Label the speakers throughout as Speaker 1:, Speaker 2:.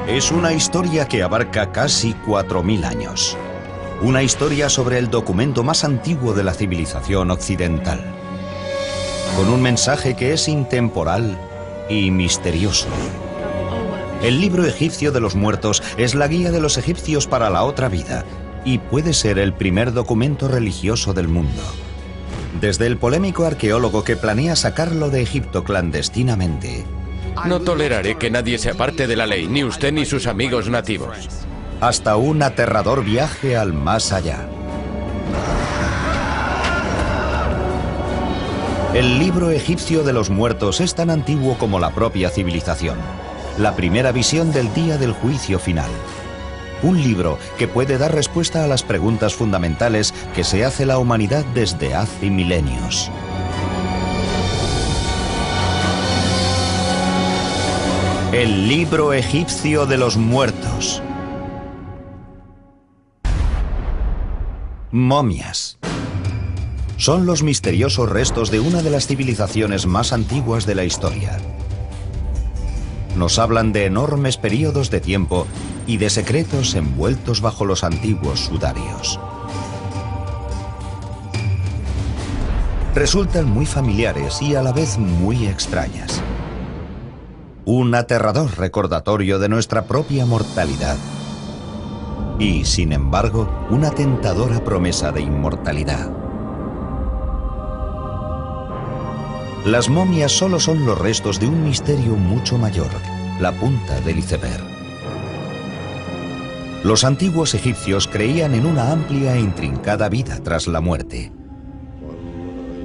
Speaker 1: Es una historia que abarca casi 4000 años. Una historia sobre el documento más antiguo de la civilización occidental. Con un mensaje que es intemporal y misterioso. El libro egipcio de los muertos es la guía de los egipcios para la otra vida y puede ser el primer documento religioso del mundo. Desde el polémico arqueólogo que planea sacarlo de Egipto clandestinamente.
Speaker 2: No toleraré que nadie se aparte de la ley, ni usted ni sus amigos nativos.
Speaker 1: Hasta un aterrador viaje al más allá. El libro egipcio de los muertos es tan antiguo como la propia civilización. La primera visión del día del juicio final. Un libro que puede dar respuesta a las preguntas fundamentales que se hace la humanidad desde hace milenios. El libro egipcio de los muertos. Momias. Son los misteriosos restos de una de las civilizaciones más antiguas de la historia. Nos hablan de enormes periodos de tiempo y de secretos envueltos bajo los antiguos sudarios. Resultan muy familiares y a la vez muy extrañas. Un aterrador recordatorio de nuestra propia mortalidad. Y, sin embargo, una tentadora promesa de inmortalidad. Las momias solo son los restos de un misterio mucho mayor, la punta del iceberg. Los antiguos egipcios creían en una amplia e intrincada vida tras la muerte.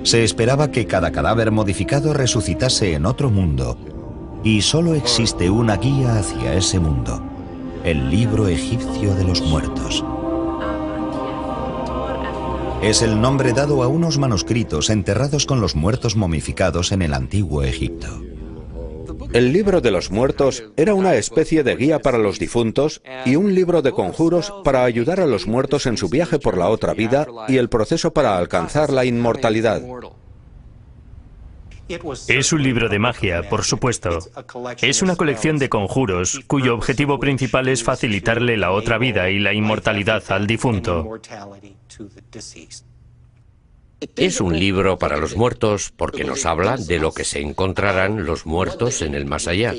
Speaker 1: Se esperaba que cada cadáver modificado resucitase en otro mundo, y solo existe una guía hacia ese mundo, el libro egipcio de los muertos. Es el nombre dado a unos manuscritos enterrados con los muertos momificados en el antiguo Egipto.
Speaker 3: El libro de los muertos era una especie de guía para los difuntos y un libro de conjuros para ayudar a los muertos en su viaje por la otra vida y el proceso para alcanzar la inmortalidad.
Speaker 4: Es un libro de magia, por supuesto. Es una colección de conjuros cuyo objetivo principal es facilitarle la otra vida y la inmortalidad al difunto.
Speaker 2: Es un libro para los muertos porque nos habla de lo que se encontrarán los muertos en el más allá.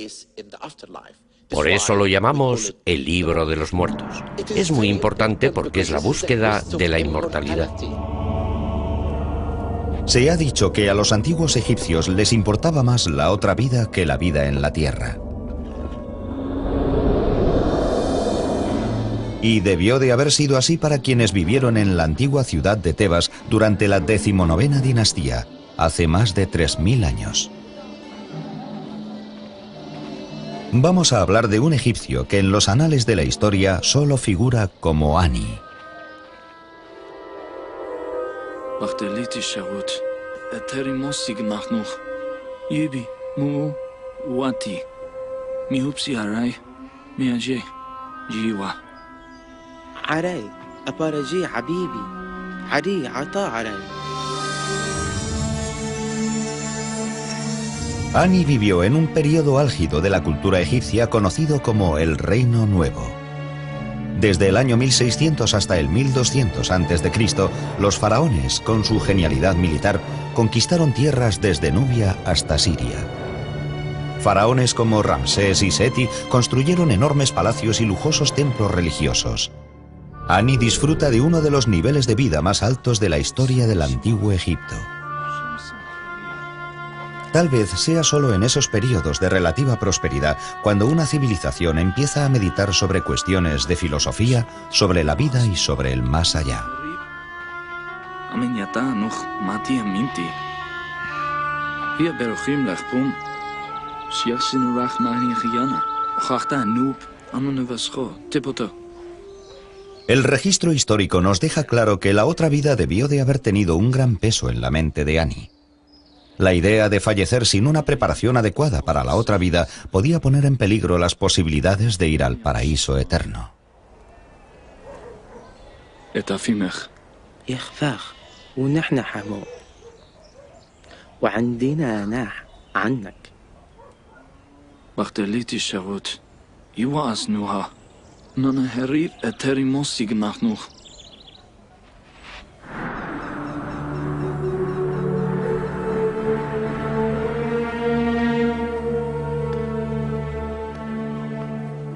Speaker 2: Por eso lo llamamos el libro de los muertos. Es muy importante porque es la búsqueda de la inmortalidad.
Speaker 1: Se ha dicho que a los antiguos egipcios les importaba más la otra vida que la vida en la tierra. Y debió de haber sido así para quienes vivieron en la antigua ciudad de Tebas durante la 19ª dinastía, hace más de 3000 años. Vamos a hablar de un egipcio que en los anales de la historia solo figura como Ani. Ani vivió en un periodo álgido de la cultura egipcia conocido como el Reino Nuevo. Desde el año 1600 hasta el 1200 a.C., los faraones, con su genialidad militar, conquistaron tierras desde Nubia hasta Siria. Faraones como Ramsés y Seti construyeron enormes palacios y lujosos templos religiosos. Ani disfruta de uno de los niveles de vida más altos de la historia del antiguo Egipto. Tal vez sea solo en esos periodos de relativa prosperidad cuando una civilización empieza a meditar sobre cuestiones de filosofía, sobre la vida y sobre el más allá. El registro histórico nos deja claro que la otra vida debió de haber tenido un gran peso en la mente de Ani. La idea de fallecer sin una preparación adecuada para la otra vida podía poner en peligro las posibilidades de ir al paraíso eterno.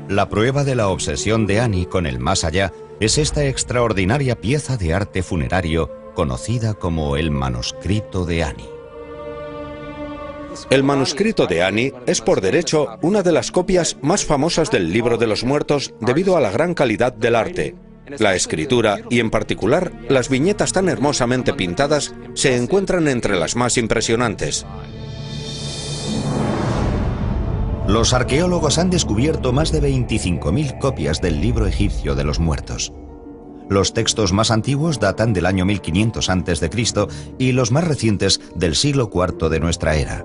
Speaker 1: La prueba de la obsesión de Annie con el más allá es esta extraordinaria pieza de arte funerario conocida como el manuscrito de Annie.
Speaker 3: El manuscrito de Annie es por derecho una de las copias más famosas del Libro de los Muertos debido a la gran calidad del arte. La escritura y en particular las viñetas tan hermosamente pintadas se encuentran entre las más impresionantes.
Speaker 1: Los arqueólogos han descubierto más de 25.000 copias del libro egipcio de los muertos. Los textos más antiguos datan del año 1500 a.C. y los más recientes del siglo IV de nuestra era.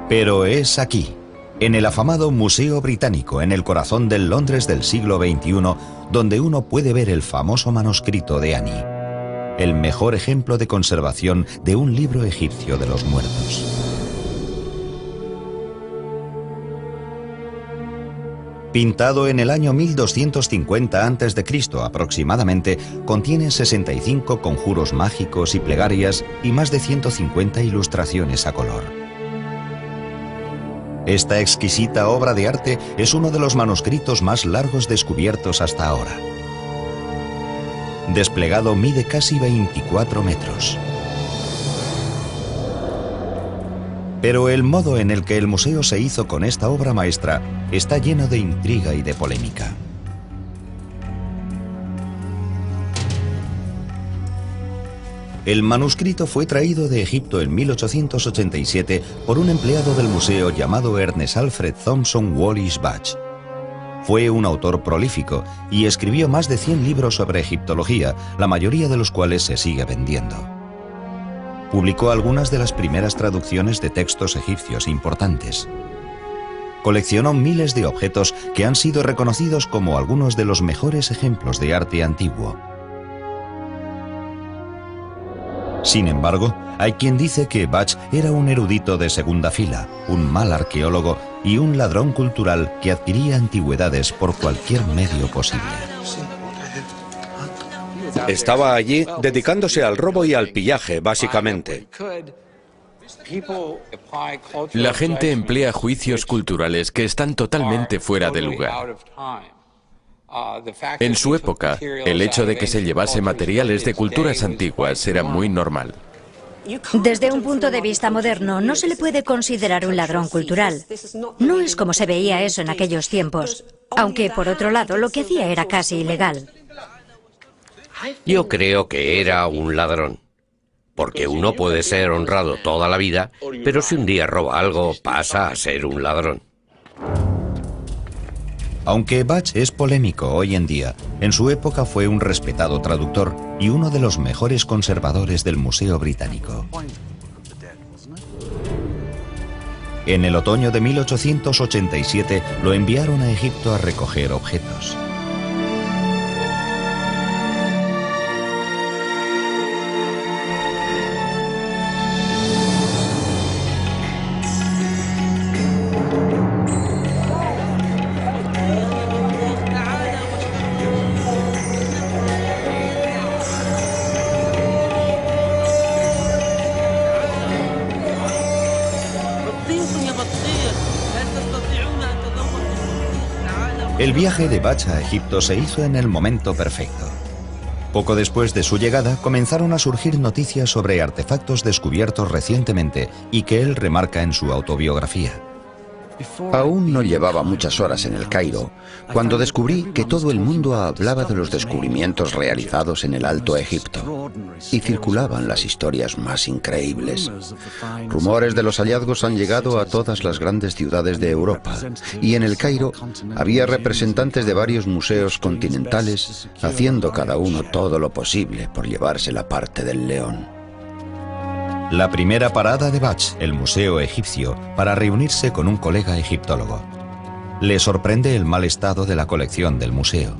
Speaker 1: Pero es aquí, en el afamado Museo Británico, en el corazón del Londres del siglo XXI, donde uno puede ver el famoso manuscrito de Annie, el mejor ejemplo de conservación de un libro egipcio de los muertos. Pintado en el año 1250 a.C. aproximadamente, contiene 65 conjuros mágicos y plegarias y más de 150 ilustraciones a color. Esta exquisita obra de arte es uno de los manuscritos más largos descubiertos hasta ahora. Desplegado mide casi 24 metros. Pero el modo en el que el museo se hizo con esta obra maestra está lleno de intriga y de polémica. El manuscrito fue traído de Egipto en 1887 por un empleado del museo llamado Ernest Alfred Thompson Wallis Budge. Fue un autor prolífico y escribió más de 100 libros sobre egiptología, la mayoría de los cuales se sigue vendiendo. Publicó algunas de las primeras traducciones de textos egipcios importantes. Coleccionó miles de objetos que han sido reconocidos como algunos de los mejores ejemplos de arte antiguo. Sin embargo, hay quien dice que Budge era un erudito de segunda fila, un mal arqueólogo y un ladrón cultural que adquiría antigüedades por cualquier medio posible.
Speaker 3: Estaba allí dedicándose al robo y al pillaje, básicamente.
Speaker 5: La gente emplea juicios culturales que están totalmente fuera de lugar. En su época, el hecho de que se llevase materiales de culturas antiguas era muy normal.
Speaker 6: Desde un punto de vista moderno, no se le puede considerar un ladrón cultural. No es como se veía eso en aquellos tiempos, aunque por otro lado lo que hacía era casi ilegal.
Speaker 2: Yo creo que era un ladrón, porque uno puede ser honrado toda la vida, pero si un día roba algo, pasa a ser un ladrón.
Speaker 1: Aunque Budge es polémico hoy en día, en su época fue un respetado traductor y uno de los mejores conservadores del Museo Británico. En el otoño de 1887 lo enviaron a Egipto a recoger objetos. El viaje de Budge a Egipto se hizo en el momento perfecto. Poco después de su llegada comenzaron a surgir noticias sobre artefactos descubiertos recientemente y que él remarca en su autobiografía.
Speaker 7: Aún no llevaba muchas horas en el Cairo cuando descubrí que todo el mundo hablaba de los descubrimientos realizados en el Alto Egipto y circulaban las historias más increíbles. Rumores de los hallazgos han llegado a todas las grandes ciudades de Europa y en el Cairo había representantes de varios museos continentales haciendo cada uno todo lo posible por llevarse la parte del león.
Speaker 1: La primera parada de Budge, el Museo Egipcio, para reunirse con un colega egiptólogo. Le sorprende el mal estado de la colección del museo.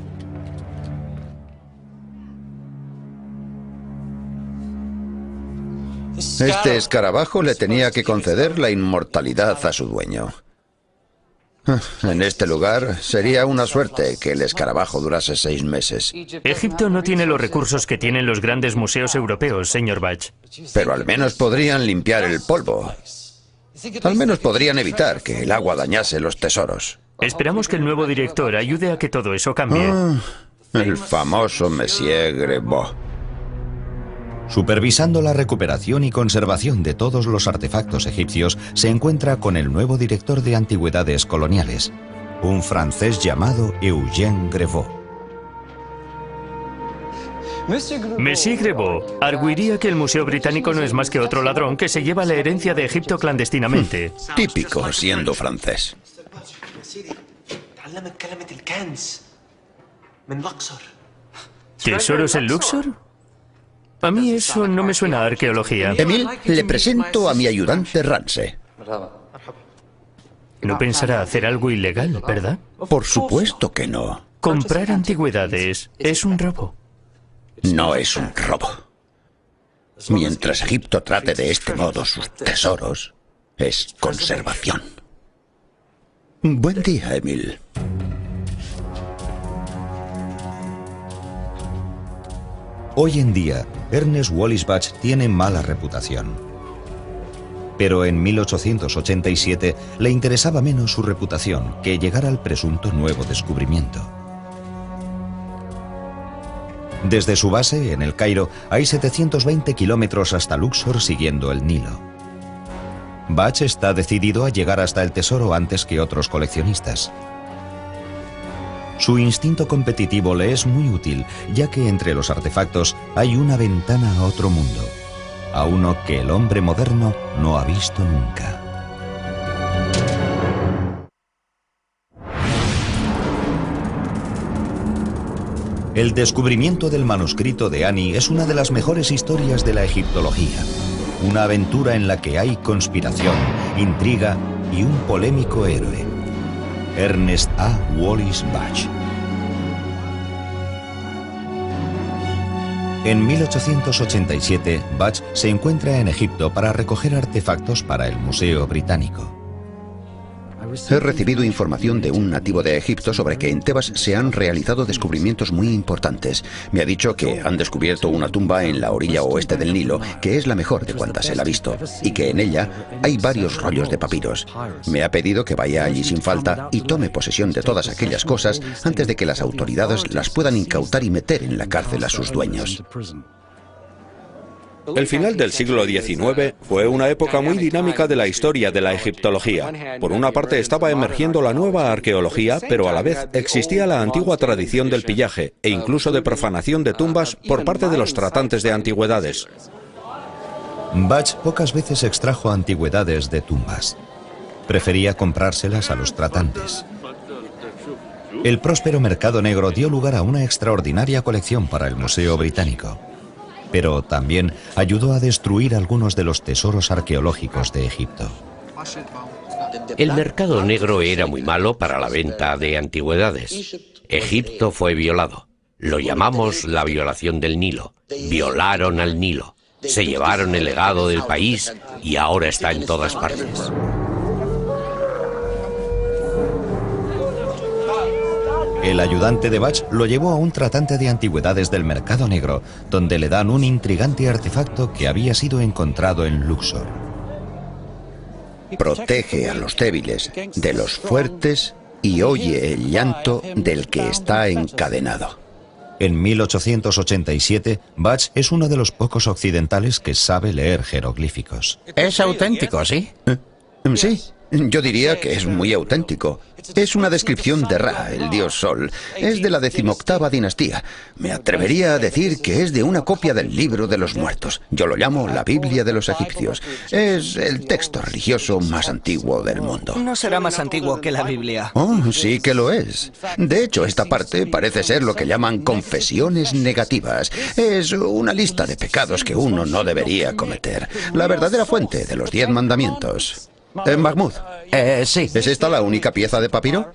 Speaker 7: Este escarabajo le tenía que conceder la inmortalidad a su dueño. En este lugar sería una suerte que el escarabajo durase 6 meses.
Speaker 4: Egipto no tiene los recursos que tienen los grandes museos europeos, señor Bach.
Speaker 7: Pero al menos podrían limpiar el polvo. Al menos podrían evitar que el agua dañase los tesoros.
Speaker 4: Esperamos que el nuevo director ayude a que todo eso cambie.
Speaker 7: El famoso Monsieur Grevaux.
Speaker 1: Supervisando la recuperación y conservación de todos los artefactos egipcios, se encuentra con el nuevo director de antigüedades coloniales, un francés llamado Eugène Grevaux.
Speaker 4: Monsieur Grevaux arguiría que el Museo Británico no es más que otro ladrón que se lleva la herencia de Egipto clandestinamente.
Speaker 7: Típico siendo francés.
Speaker 4: ¿Tesoros en Luxor? A mí eso no me suena a arqueología.
Speaker 7: Emil, le presento a mi ayudante Ramsey.
Speaker 4: No pensará hacer algo ilegal, ¿verdad?
Speaker 7: Por supuesto que no.
Speaker 4: Comprar antigüedades es un robo.
Speaker 7: No es un robo. Mientras Egipto trate de este modo sus tesoros, es conservación. Buen día, Emil.
Speaker 1: Hoy en día, Ernest Wallis Bach tiene mala reputación. Pero en 1887 le interesaba menos su reputación que llegar al presunto nuevo descubrimiento. Desde su base, en El Cairo, hay 720 kilómetros hasta Luxor siguiendo el Nilo. Bach está decidido a llegar hasta el tesoro antes que otros coleccionistas. Su instinto competitivo le es muy útil, ya que entre los artefactos hay una ventana a otro mundo, a uno que el hombre moderno no ha visto nunca. El descubrimiento del manuscrito de Ani es una de las mejores historias de la egiptología. Una aventura en la que hay conspiración, intriga y un polémico héroe. Ernest A. Wallis Bach. En 1887, Bach se encuentra en Egipto para recoger artefactos para el Museo Británico.
Speaker 7: He recibido información de un nativo de Egipto sobre que en Tebas se han realizado descubrimientos muy importantes. Me ha dicho que han descubierto una tumba en la orilla oeste del Nilo, que es la mejor de cuantas él ha visto, y que en ella hay varios rollos de papiros. Me ha pedido que vaya allí sin falta y tome posesión de todas aquellas cosas antes de que las autoridades las puedan incautar y meter en la cárcel a sus dueños.
Speaker 3: El final del siglo XIX fue una época muy dinámica de la historia de la egiptología. Por una parte estaba emergiendo la nueva arqueología, pero a la vez existía la antigua tradición del pillaje e incluso de profanación de tumbas por parte de los tratantes de antigüedades.
Speaker 1: Bach pocas veces extrajo antigüedades de tumbas. Prefería comprárselas a los tratantes. El próspero mercado negro dio lugar a una extraordinaria colección para el Museo Británico, pero también ayudó a destruir algunos de los tesoros arqueológicos de Egipto.
Speaker 2: El mercado negro era muy malo para la venta de antigüedades. Egipto fue violado. Lo llamamos la violación del Nilo. Violaron al Nilo. Se llevaron el legado del país y ahora está en todas partes.
Speaker 1: El ayudante de Bach lo llevó a un tratante de antigüedades del mercado negro, donde le dan un intrigante artefacto que había sido encontrado en Luxor.
Speaker 7: Protege a los débiles de los fuertes y oye el llanto del que está encadenado.
Speaker 1: En 1887, Bach es uno de los pocos occidentales que sabe leer jeroglíficos.
Speaker 8: Es auténtico, ¿sí?
Speaker 7: Sí. Yo diría que es muy auténtico. Es una descripción de Ra, el dios Sol. Es de la 18ª dinastía. Me atrevería a decir que es de una copia del Libro de los Muertos. Yo lo llamo la Biblia de los egipcios. Es el texto religioso más antiguo del mundo.
Speaker 8: No será más antiguo que la Biblia.
Speaker 7: Oh, sí que lo es. De hecho, esta parte parece ser lo que llaman confesiones negativas. Es una lista de pecados que uno no debería cometer. La verdadera fuente de los 10 mandamientos. Mahmoud.
Speaker 8: Sí.
Speaker 7: ¿Es esta la única pieza de papiro?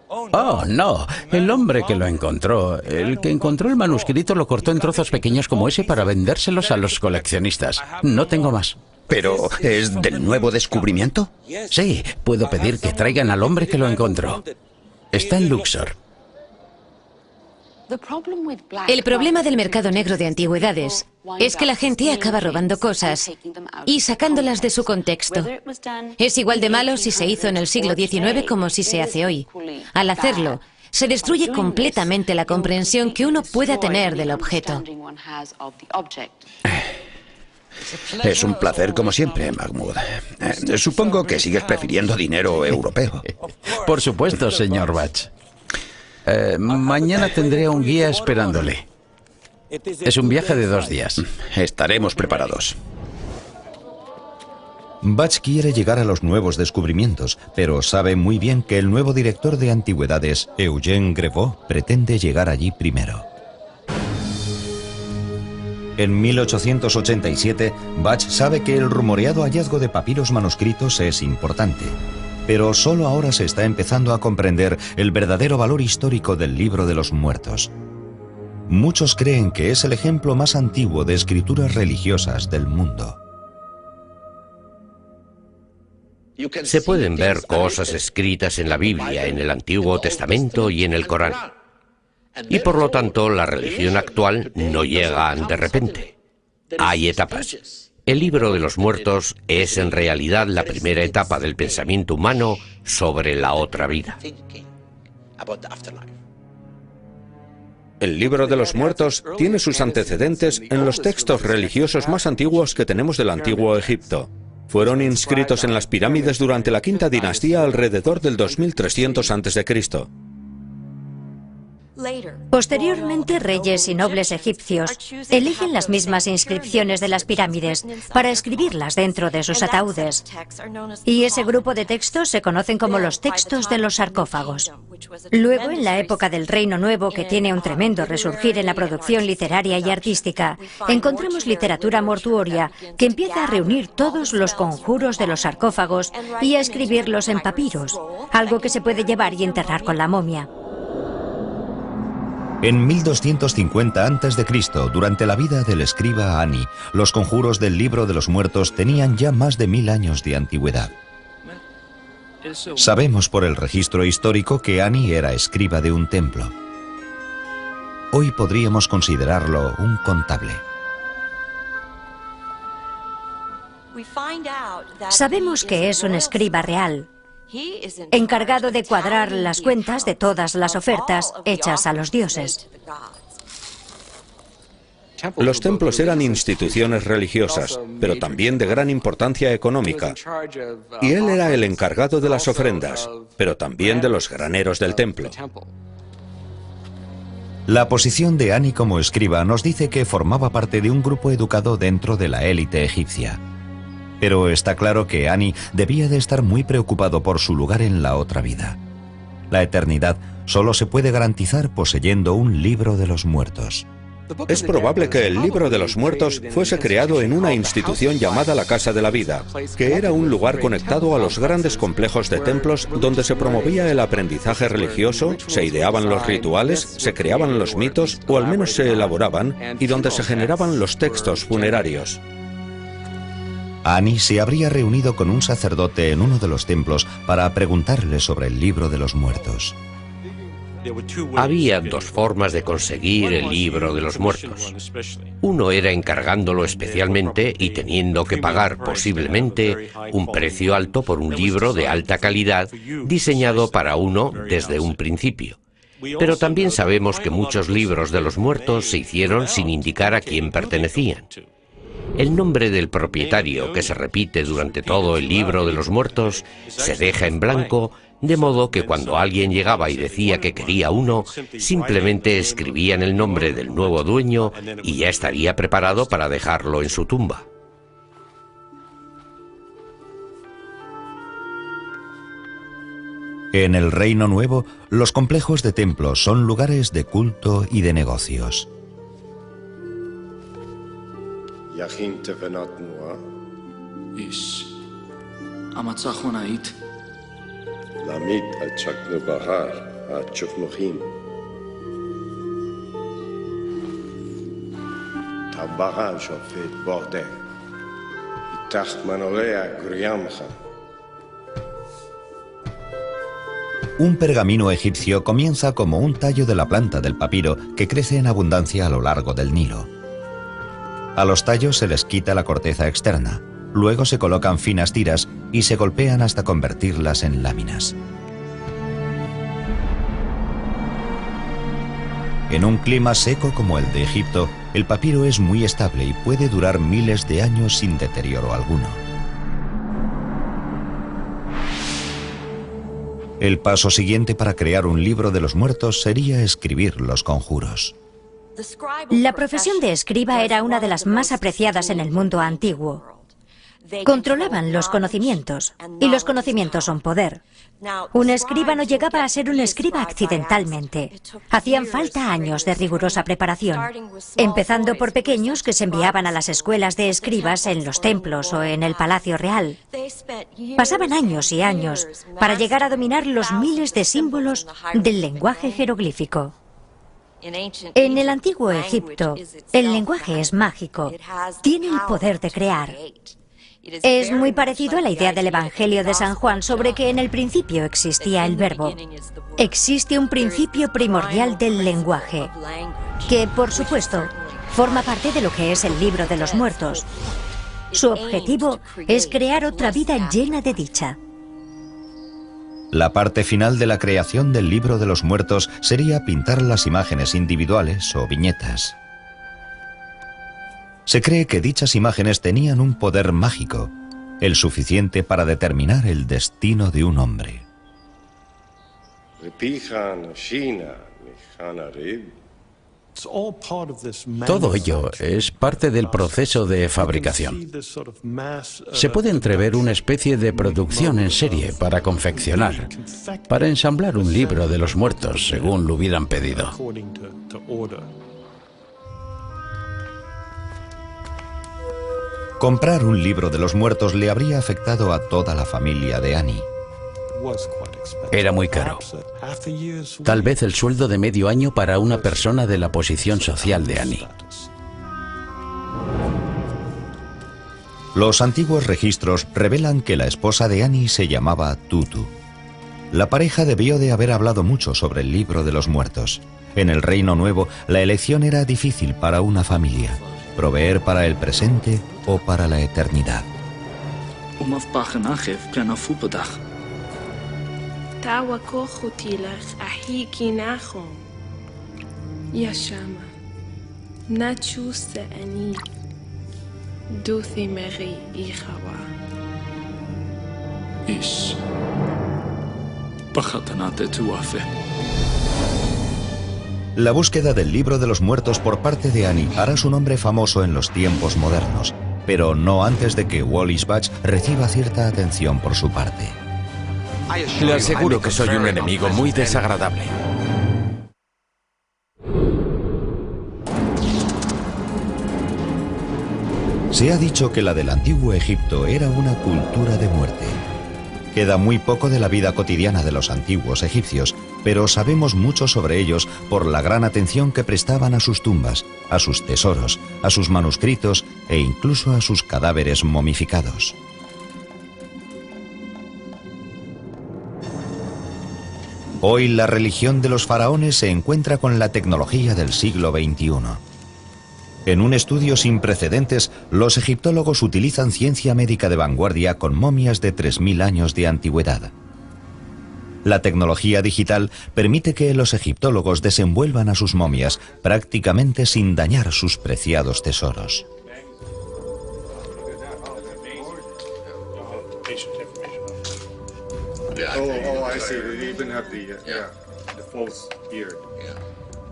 Speaker 8: Oh, no. El hombre que lo encontró, el que encontró el manuscrito, lo cortó en trozos pequeños como ese para vendérselos a los coleccionistas. No tengo más.
Speaker 7: ¿Pero es del nuevo descubrimiento?
Speaker 8: Sí, puedo pedir que traigan al hombre que lo encontró. Está en Luxor.
Speaker 9: El problema del mercado negro de antigüedades es que la gente acaba robando cosas y sacándolas de su contexto. Es igual de malo si se hizo en el siglo XIX como si se hace hoy. Al hacerlo, se destruye completamente la comprensión que uno pueda tener del objeto.
Speaker 7: Es un placer como siempre, Mahmoud. Supongo que sigues prefiriendo dinero europeo.
Speaker 8: Por supuesto, señor Bach. Mañana tendré a un guía esperándole. Es un viaje de 2 días.
Speaker 7: Estaremos preparados.
Speaker 1: Bach quiere llegar a los nuevos descubrimientos, pero sabe muy bien que el nuevo director de antigüedades, Eugène Grevaux, pretende llegar allí primero. En 1887, Bach sabe que el rumoreado hallazgo de papiros manuscritos es importante, pero solo ahora se está empezando a comprender el verdadero valor histórico del Libro de los Muertos. Muchos creen que es el ejemplo más antiguo de escrituras religiosas del mundo.
Speaker 2: Se pueden ver cosas escritas en la Biblia, en el Antiguo Testamento y en el Corán. Y por lo tanto, la religión actual no llega de repente. Hay etapas. El Libro de los Muertos es en realidad la primera etapa del pensamiento humano sobre la otra vida.
Speaker 3: El Libro de los Muertos tiene sus antecedentes en los textos religiosos más antiguos que tenemos del Antiguo Egipto. Fueron inscritos en las pirámides durante la quinta dinastía alrededor del 2300 a.C.
Speaker 6: Posteriormente, reyes y nobles egipcios eligen las mismas inscripciones de las pirámides para escribirlas dentro de sus ataúdes. Y ese grupo de textos se conocen como los textos de los sarcófagos. Luego, en la época del Reino Nuevo, que tiene un tremendo resurgir en la producción literaria y artística, encontramos literatura mortuoria que empieza a reunir todos los conjuros de los sarcófagos y a escribirlos en papiros, algo que se puede llevar y enterrar con la momia.
Speaker 1: En 1250 a.C., durante la vida del escriba Ani, los conjuros del Libro de los Muertos tenían ya más de 1000 años de antigüedad. Sabemos por el registro histórico que Ani era escriba de un templo. Hoy podríamos considerarlo un contable.
Speaker 6: Sabemos que es un escriba real, encargado de cuadrar las cuentas de todas las ofertas hechas a los dioses.
Speaker 3: Los templos eran instituciones religiosas, pero también de gran importancia económica. Y él era el encargado de las ofrendas, pero también de los graneros del templo.
Speaker 1: La posición de Ani como escriba nos dice que formaba parte de un grupo educado dentro de la élite egipcia. Pero está claro que Ani debía de estar muy preocupado por su lugar en la otra vida. La eternidad solo se puede garantizar poseyendo un libro de los muertos.
Speaker 3: Es probable que el Libro de los Muertos fuese creado en una institución llamada la Casa de la Vida, que era un lugar conectado a los grandes complejos de templos donde se promovía el aprendizaje religioso, se ideaban los rituales, se creaban los mitos, o al menos se elaboraban, y donde se generaban los textos funerarios.
Speaker 1: Ani se habría reunido con un sacerdote en uno de los templos para preguntarle sobre el Libro de los Muertos.
Speaker 2: Había 2 formas de conseguir el Libro de los Muertos. Uno era encargándolo especialmente y teniendo que pagar posiblemente un precio alto por un libro de alta calidad diseñado para uno desde un principio. Pero también sabemos que muchos libros de los muertos se hicieron sin indicar a quién pertenecían. El nombre del propietario, que se repite durante todo el Libro de los Muertos, se deja en blanco, de modo que cuando alguien llegaba y decía que quería uno, simplemente escribían el nombre del nuevo dueño y ya estaría preparado para dejarlo en su tumba.
Speaker 1: En el Reino Nuevo, los complejos de templos son lugares de culto y de negocios. Un pergamino egipcio comienza como un tallo de la planta del papiro que crece en abundancia a lo largo del Nilo. A los tallos se les quita la corteza externa, luego se colocan finas tiras y se golpean hasta convertirlas en láminas. En un clima seco como el de Egipto, el papiro es muy estable y puede durar miles de años sin deterioro alguno. El paso siguiente para crear un libro de los muertos sería escribir los conjuros.
Speaker 6: La profesión de escriba era una de las más apreciadas en el mundo antiguo. Controlaban los conocimientos, y los conocimientos son poder. Un escriba no llegaba a ser un escriba accidentalmente. Hacían falta años de rigurosa preparación, empezando por pequeños que se enviaban a las escuelas de escribas en los templos o en el Palacio Real. Pasaban años y años para llegar a dominar los miles de símbolos del lenguaje jeroglífico. En el antiguo Egipto, el lenguaje es mágico, tiene el poder de crear. Es muy parecido a la idea del Evangelio de San Juan sobre que en el principio existía el verbo. Existe un principio primordial del lenguaje, que, por supuesto, forma parte de lo que es el libro de los muertos. Su objetivo es crear otra vida llena de dicha.
Speaker 1: La parte final de la creación del libro de los muertos sería pintar las imágenes individuales o viñetas. Se cree que dichas imágenes tenían un poder mágico, el suficiente para determinar el destino de un hombre.
Speaker 8: Todo ello es parte del proceso de fabricación. Se puede entrever una especie de producción en serie para confeccionar, para ensamblar un libro de los muertos según lo hubieran pedido.
Speaker 1: Comprar un libro de los muertos le habría afectado a toda la familia de Annie.
Speaker 8: Era muy caro. Tal vez el sueldo de medio año para una persona de la posición social de Annie.
Speaker 1: Los antiguos registros revelan que la esposa de Annie se llamaba Tutu. La pareja debió de haber hablado mucho sobre el libro de los muertos. En el Reino Nuevo, la elección era difícil para una familia: proveer para el presente o para la eternidad. La búsqueda del libro de los muertos por parte de Annie hará su nombre famoso en los tiempos modernos, pero no antes de que Wallis Budge reciba cierta atención por su parte.
Speaker 5: Le aseguro que soy un enemigo muy desagradable.
Speaker 1: Se ha dicho que la del antiguo Egipto era una cultura de muerte. Queda muy poco de la vida cotidiana de los antiguos egipcios, pero sabemos mucho sobre ellos por la gran atención que prestaban a sus tumbas, a sus tesoros, a sus manuscritos e incluso a sus cadáveres momificados. Hoy la religión de los faraones se encuentra con la tecnología del siglo XXI. En un estudio sin precedentes, los egiptólogos utilizan ciencia médica de vanguardia con momias de 3000 años de antigüedad. La tecnología digital permite que los egiptólogos desenvuelvan a sus momias prácticamente sin dañar sus preciados tesoros.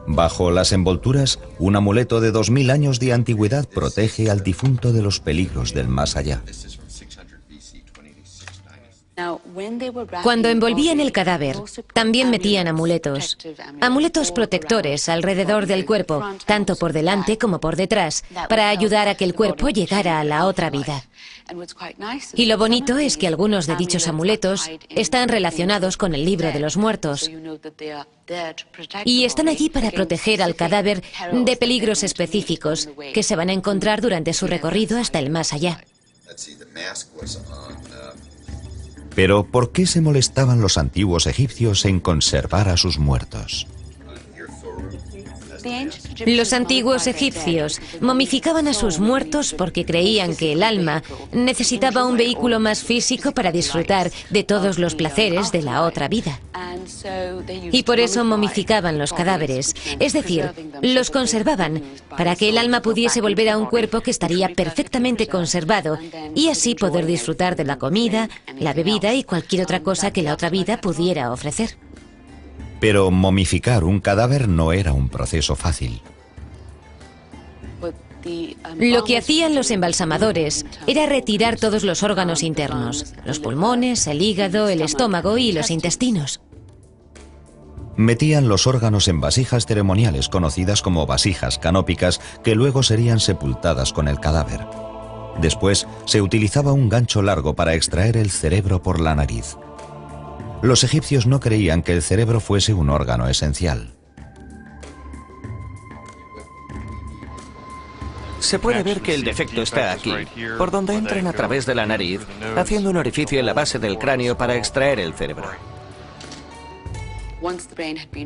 Speaker 1: Bajo las envolturas, un amuleto de 2000 años de antigüedad protege al difunto de los peligros del más allá.
Speaker 9: Cuando envolvían el cadáver, también metían amuletos. Amuletos protectores alrededor del cuerpo, tanto por delante como por detrás, para ayudar a que el cuerpo llegara a la otra vida. Y lo bonito es que algunos de dichos amuletos están relacionados con el libro de los muertos. Y están allí para proteger al cadáver de peligros específicos que se van a encontrar durante su recorrido hasta el más allá.
Speaker 1: Pero ¿por qué se molestaban los antiguos egipcios en conservar a sus muertos?
Speaker 9: Los antiguos egipcios momificaban a sus muertos porque creían que el alma necesitaba un vehículo más físico para disfrutar de todos los placeres de la otra vida. Y por eso momificaban los cadáveres, es decir, los conservaban para que el alma pudiese volver a un cuerpo que estaría perfectamente conservado y así poder disfrutar de la comida, la bebida y cualquier otra cosa que la otra vida pudiera ofrecer.
Speaker 1: Pero momificar un cadáver no era un proceso fácil.
Speaker 9: Lo que hacían los embalsamadores era retirar todos los órganos internos, los pulmones, el hígado, el estómago y los intestinos.
Speaker 1: Metían los órganos en vasijas ceremoniales conocidas como vasijas canópicas que luego serían sepultadas con el cadáver. Después se utilizaba un gancho largo para extraer el cerebro por la nariz. Los egipcios no creían que el cerebro fuese un órgano esencial.
Speaker 10: Se puede ver que el defecto está aquí, por donde entran a través de la nariz, haciendo un orificio en la base del cráneo para extraer el cerebro.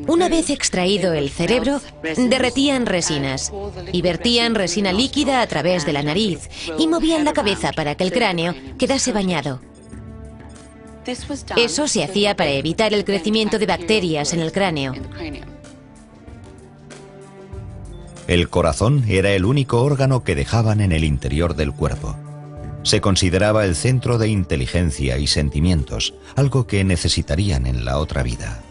Speaker 9: Una vez extraído el cerebro, derretían resinas y vertían resina líquida a través de la nariz y movían la cabeza para que el cráneo quedase bañado. Eso se hacía para evitar el crecimiento de bacterias en el cráneo.
Speaker 1: El corazón era el único órgano que dejaban en el interior del cuerpo. Se consideraba el centro de inteligencia y sentimientos, algo que necesitarían en la otra vida.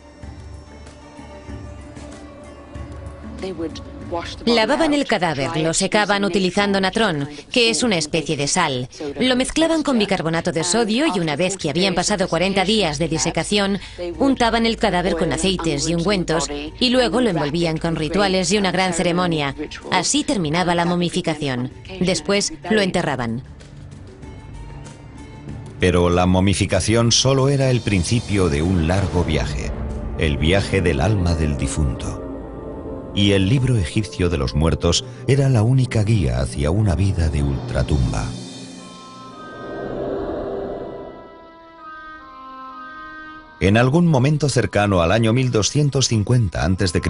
Speaker 9: Lavaban el cadáver, lo secaban utilizando natrón, que es una especie de sal. Lo mezclaban con bicarbonato de sodio y una vez que habían pasado 40 días de disecación, untaban el cadáver con aceites y ungüentos y luego lo envolvían con rituales y una gran ceremonia. Así terminaba la momificación. Después lo enterraban.
Speaker 1: Pero la momificación solo era el principio de un largo viaje, el viaje del alma del difunto. Y el libro egipcio de los muertos era la única guía hacia una vida de ultratumba. En algún momento cercano al año 1250 a.C.,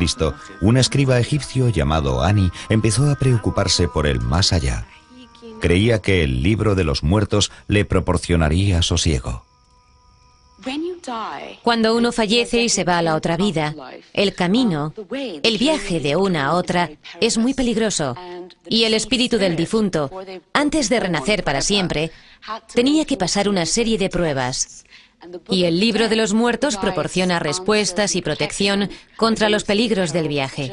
Speaker 1: un escriba egipcio llamado Ani empezó a preocuparse por el más allá. Creía que el libro de los muertos le proporcionaría sosiego.
Speaker 9: Cuando uno fallece y se va a la otra vida, el camino, el viaje de una a otra, es muy peligroso. Y el espíritu del difunto, antes de renacer para siempre, tenía que pasar una serie de pruebas. Y el libro de los muertos proporciona respuestas y protección contra los peligros del viaje.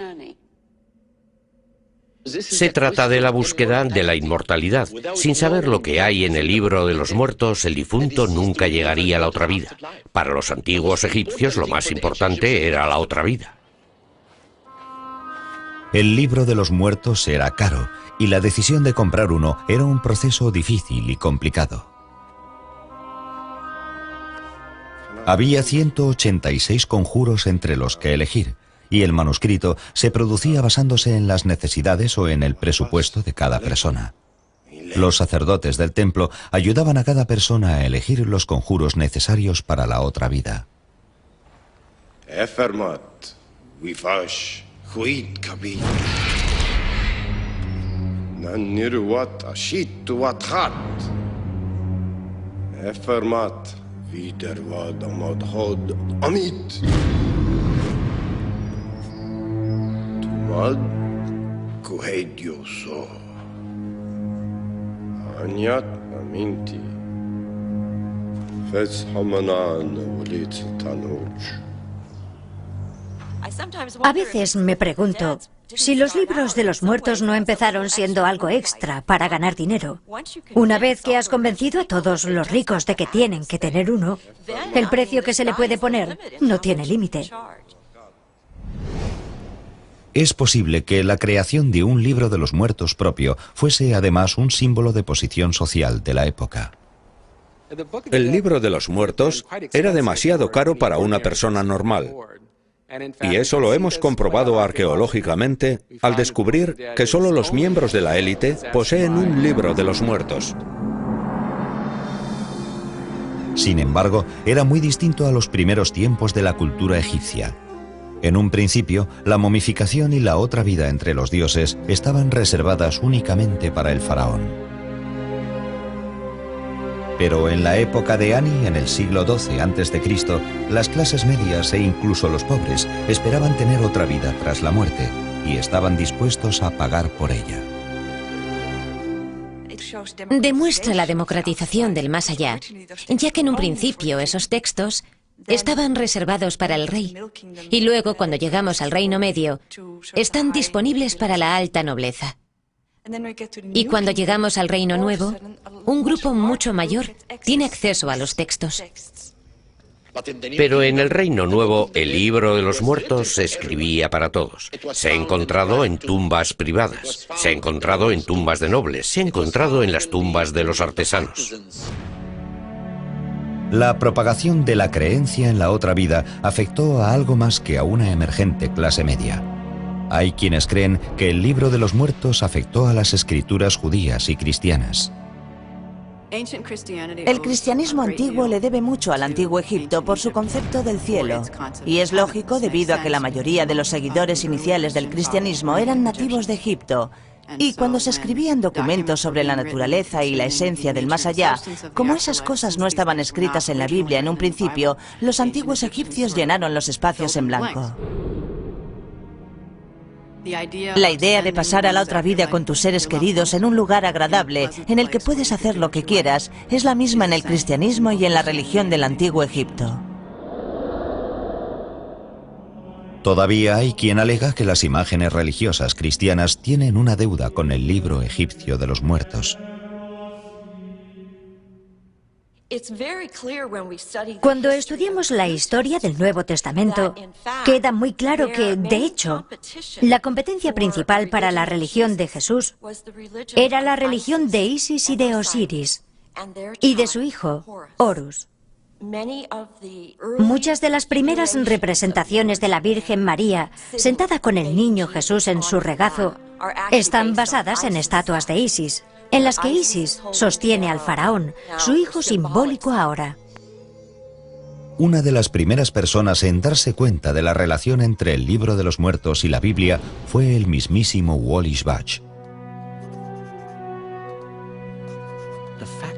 Speaker 2: Se trata de la búsqueda de la inmortalidad. Sin saber lo que hay en el libro de los muertos, el difunto nunca llegaría a la otra vida. Para los antiguos egipcios, lo más importante era la otra vida.
Speaker 1: El libro de los muertos era caro y la decisión de comprar uno era un proceso difícil y complicado. Había 186 conjuros entre los que elegir, y el manuscrito se producía basándose en las necesidades o en el presupuesto de cada persona. Los sacerdotes del templo ayudaban a cada persona a elegir los conjuros necesarios para la otra vida.
Speaker 6: A veces me pregunto si los libros de los muertos no empezaron siendo algo extra para ganar dinero. Una vez que has convencido a todos los ricos de que tienen que tener uno, el precio que se le puede poner no tiene límite.
Speaker 1: Es posible que la creación de un libro de los muertos propio fuese además un símbolo de posición social de la época.
Speaker 3: El libro de los muertos era demasiado caro para una persona normal. Y eso lo hemos comprobado arqueológicamente al descubrir que solo los miembros de la élite poseen un libro de los muertos.
Speaker 1: Sin embargo, era muy distinto a los primeros tiempos de la cultura egipcia. En un principio, la momificación y la otra vida entre los dioses estaban reservadas únicamente para el faraón. Pero en la época de Ani, en el siglo XII a.C., las clases medias e incluso los pobres esperaban tener otra vida tras la muerte y estaban dispuestos a pagar por ella.
Speaker 9: Demuestra la democratización del más allá, ya que en un principio esos textos estaban reservados para el rey, y luego, cuando llegamos al Reino Medio, están disponibles para la alta nobleza. Y cuando llegamos al Reino Nuevo, un grupo mucho mayor tiene acceso a los textos.
Speaker 2: Pero en el Reino Nuevo, el libro de los muertos se escribía para todos. Se ha encontrado en tumbas privadas, se ha encontrado en tumbas de nobles, se ha encontrado en las tumbas de los artesanos.
Speaker 1: La propagación de la creencia en la otra vida afectó a algo más que a una emergente clase media. Hay quienes creen que el libro de los muertos afectó a las escrituras judías y cristianas.
Speaker 11: El cristianismo antiguo le debe mucho al antiguo Egipto por su concepto del cielo, y es lógico debido a que la mayoría de los seguidores iniciales del cristianismo eran nativos de Egipto, y cuando se escribían documentos sobre la naturaleza y la esencia del más allá, como esas cosas no estaban escritas en la Biblia en un principio, los antiguos egipcios llenaron los espacios en blanco. La idea de pasar a la otra vida con tus seres queridos en un lugar agradable, en el que puedes hacer lo que quieras, es la misma en el cristianismo y en la religión del antiguo Egipto.
Speaker 1: Todavía hay quien alega que las imágenes religiosas cristianas tienen una deuda con el libro egipcio de los muertos.
Speaker 6: Cuando estudiamos la historia del Nuevo Testamento, queda muy claro que, de hecho, la competencia principal para la religión de Jesús era la religión de Isis y de Osiris, y de su hijo, Horus. Muchas de las primeras representaciones de la Virgen María, sentada con el niño Jesús en su regazo, están basadas en estatuas de Isis, en las que Isis sostiene al faraón, su hijo simbólico ahora.
Speaker 1: Una de las primeras personas en darse cuenta de la relación entre el libro de los muertos y la Biblia fue el mismísimo Wallis Budge.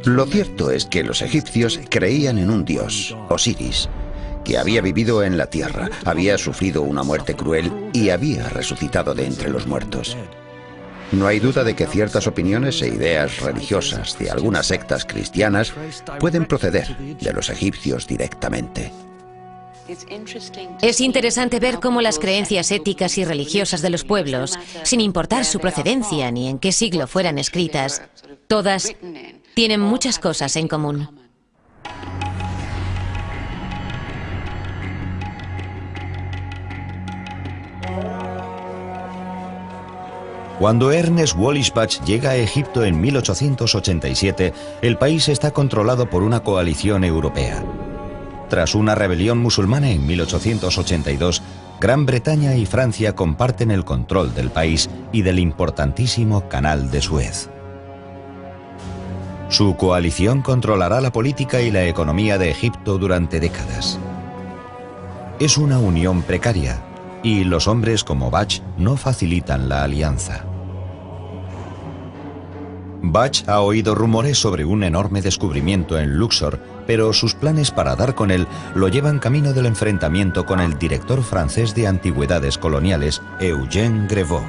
Speaker 7: Lo cierto es que los egipcios creían en un dios, Osiris, que había vivido en la tierra, había sufrido una muerte cruel y había resucitado de entre los muertos. No hay duda de que ciertas opiniones e ideas religiosas de algunas sectas cristianas pueden proceder de los egipcios directamente.
Speaker 9: Es interesante ver cómo las creencias éticas y religiosas de los pueblos, sin importar su procedencia ni en qué siglo fueran escritas, todas tienen muchas cosas en común.
Speaker 1: Cuando Ernest Wallis Budge llega a Egipto en 1887, el país está controlado por una coalición europea. Tras una rebelión musulmana en 1882, Gran Bretaña y Francia comparten el control del país y del importantísimo Canal de Suez. Su coalición controlará la política y la economía de Egipto durante décadas. Es una unión precaria, y los hombres como Budge no facilitan la alianza. Budge ha oído rumores sobre un enorme descubrimiento en Luxor, pero sus planes para dar con él lo llevan camino del enfrentamiento con el director francés de antigüedades coloniales, Eugène Grevaux.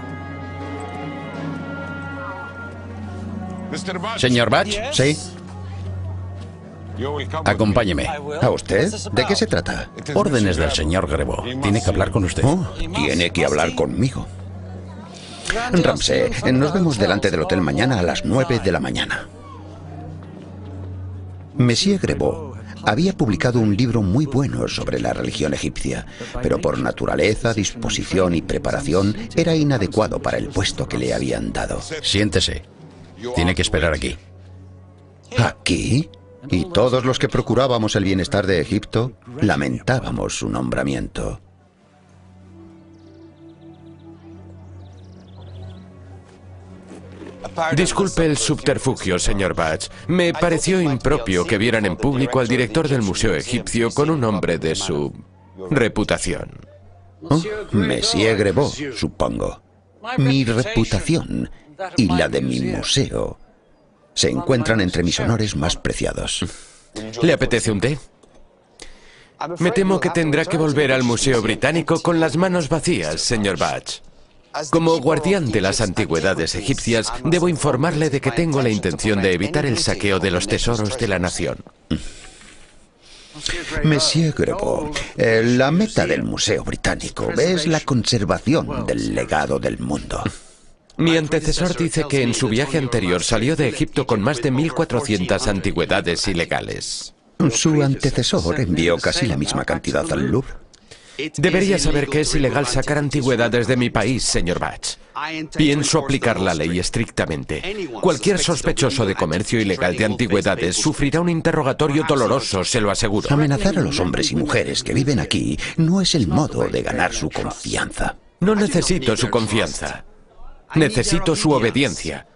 Speaker 8: Señor Budge.
Speaker 7: ¿Sí?
Speaker 8: Acompáñeme.
Speaker 7: ¿A usted? ¿De qué se trata?
Speaker 8: Órdenes del señor Grevaux. Tiene que hablar con usted.
Speaker 7: Oh, tiene que hablar conmigo. Ramsey, nos vemos delante del hotel mañana a las 9 de la mañana. Monsieur Grevaux había publicado un libro muy bueno sobre la religión egipcia, pero por naturaleza, disposición y preparación era inadecuado para el puesto que le habían dado.
Speaker 8: Siéntese. Tiene que esperar aquí.
Speaker 7: ¿Aquí? Y todos los que procurábamos el bienestar de Egipto lamentábamos su nombramiento.
Speaker 5: Disculpe el subterfugio, señor Bach. Me pareció impropio que vieran en público al director del Museo Egipcio con un hombre de su reputación.
Speaker 7: Oh, Monsieur Grebot, supongo. Mi reputación y la de mi museo se encuentran entre mis honores más preciados.
Speaker 5: ¿Le apetece un té? Me temo que tendrá que volver al Museo Británico con las manos vacías, señor Bach. Como guardián de las antigüedades egipcias, debo informarle de que tengo la intención de evitar el saqueo de los tesoros de la nación.
Speaker 7: Monsieur Grebot, la meta del Museo Británico es la conservación del legado del mundo.
Speaker 5: Mi antecesor dice que en su viaje anterior salió de Egipto con más de 1.400 antigüedades ilegales.
Speaker 7: Su antecesor envió casi la misma cantidad al Louvre.
Speaker 5: Debería saber que es ilegal sacar antigüedades de mi país, señor Bach. Pienso aplicar la ley estrictamente. Cualquier sospechoso de comercio ilegal de antigüedades sufrirá un interrogatorio doloroso, se lo aseguro.
Speaker 7: Amenazar a los hombres y mujeres que viven aquí no es el modo de ganar su confianza.
Speaker 5: No necesito su confianza. Necesito su obediencia.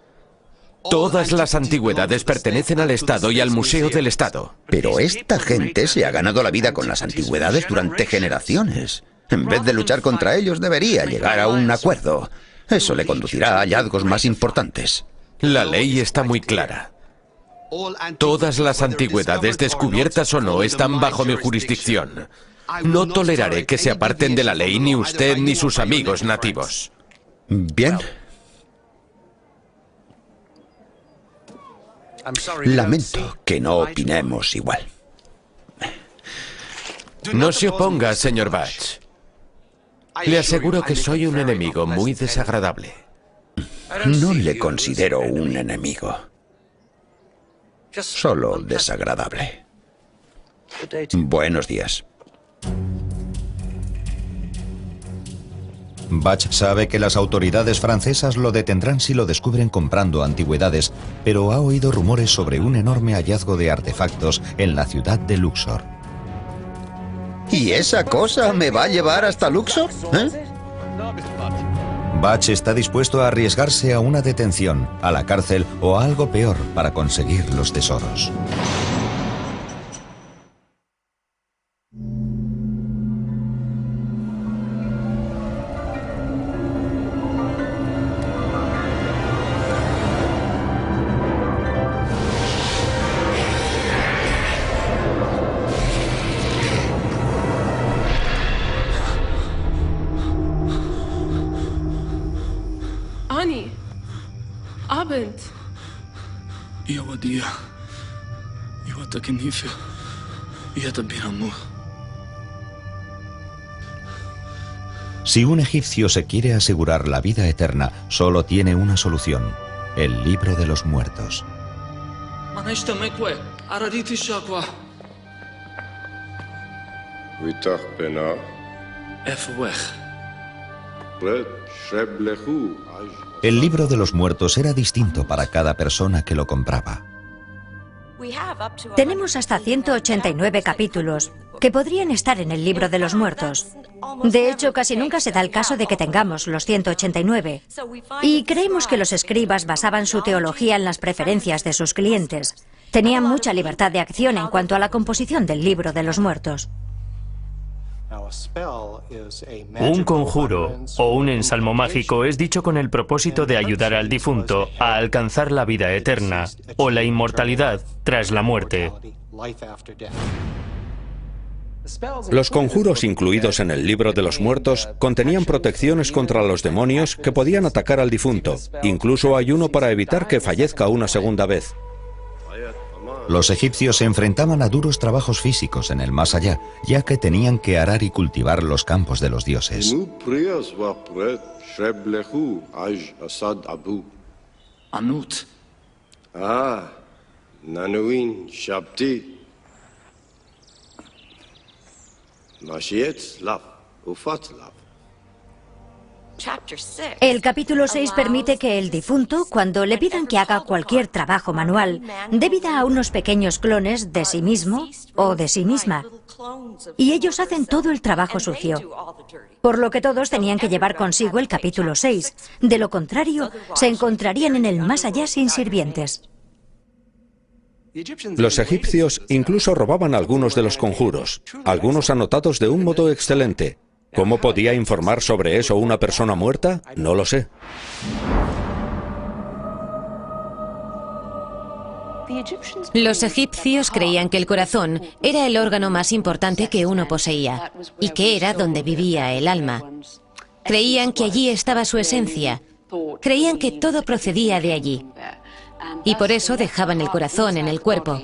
Speaker 5: Todas las antigüedades pertenecen al Estado y al Museo del Estado.
Speaker 7: Pero esta gente se ha ganado la vida con las antigüedades durante generaciones. En vez de luchar contra ellos, debería llegar a un acuerdo. Eso le conducirá a hallazgos más importantes.
Speaker 5: La ley está muy clara. Todas las antigüedades, descubiertas o no, están bajo mi jurisdicción. No toleraré que se aparten de la ley ni usted ni sus amigos nativos.
Speaker 7: Bien. Lamento que no opinemos igual.
Speaker 5: No se oponga, señor Bach. Le aseguro que soy un enemigo muy desagradable.
Speaker 7: No le considero un enemigo. Solo desagradable. Buenos días.
Speaker 1: Bach sabe que las autoridades francesas lo detendrán si lo descubren comprando antigüedades, pero ha oído rumores sobre un enorme hallazgo de artefactos en la ciudad de Luxor.
Speaker 7: ¿Y esa cosa me va a llevar hasta Luxor?
Speaker 1: Bach está dispuesto a arriesgarse a una detención, a la cárcel o a algo peor para conseguir los tesoros. Si un egipcio se quiere asegurar la vida eterna, solo tiene una solución: el libro de los muertos. El libro de los muertos era distinto para cada persona que lo compraba.
Speaker 6: Tenemos hasta 189 capítulos que podrían estar en el libro de los muertos. De hecho, casi nunca se da el caso de que tengamos los 189. Y creemos que los escribas basaban su teología en las preferencias de sus clientes. Tenían mucha libertad de acción en cuanto a la composición del libro de los muertos.
Speaker 4: Un conjuro o un ensalmo mágico es dicho con el propósito de ayudar al difunto a alcanzar la vida eterna o la inmortalidad tras la muerte.
Speaker 3: Los conjuros incluidos en el libro de los muertos contenían protecciones contra los demonios que podían atacar al difunto. Incluso hay uno para evitar que fallezca una segunda vez.
Speaker 1: Los egipcios se enfrentaban a duros trabajos físicos en el más allá, ya que tenían que arar y cultivar los campos de los dioses.
Speaker 6: El capítulo 6 permite que el difunto, cuando le pidan que haga cualquier trabajo manual, dé vida a unos pequeños clones de sí mismo o de sí misma. Y ellos hacen todo el trabajo sucio. Por lo que todos tenían que llevar consigo el capítulo 6. De lo contrario, se encontrarían en el más allá sin sirvientes.
Speaker 3: Los egipcios incluso robaban algunos de los conjuros, algunos anotados de un modo excelente. ¿Cómo podía informar sobre eso una persona muerta? No lo sé.
Speaker 9: Los egipcios creían que el corazón era el órgano más importante que uno poseía y que era donde vivía el alma. Creían que allí estaba su esencia. Creían que todo procedía de allí. Y por eso dejaban el corazón en el cuerpo,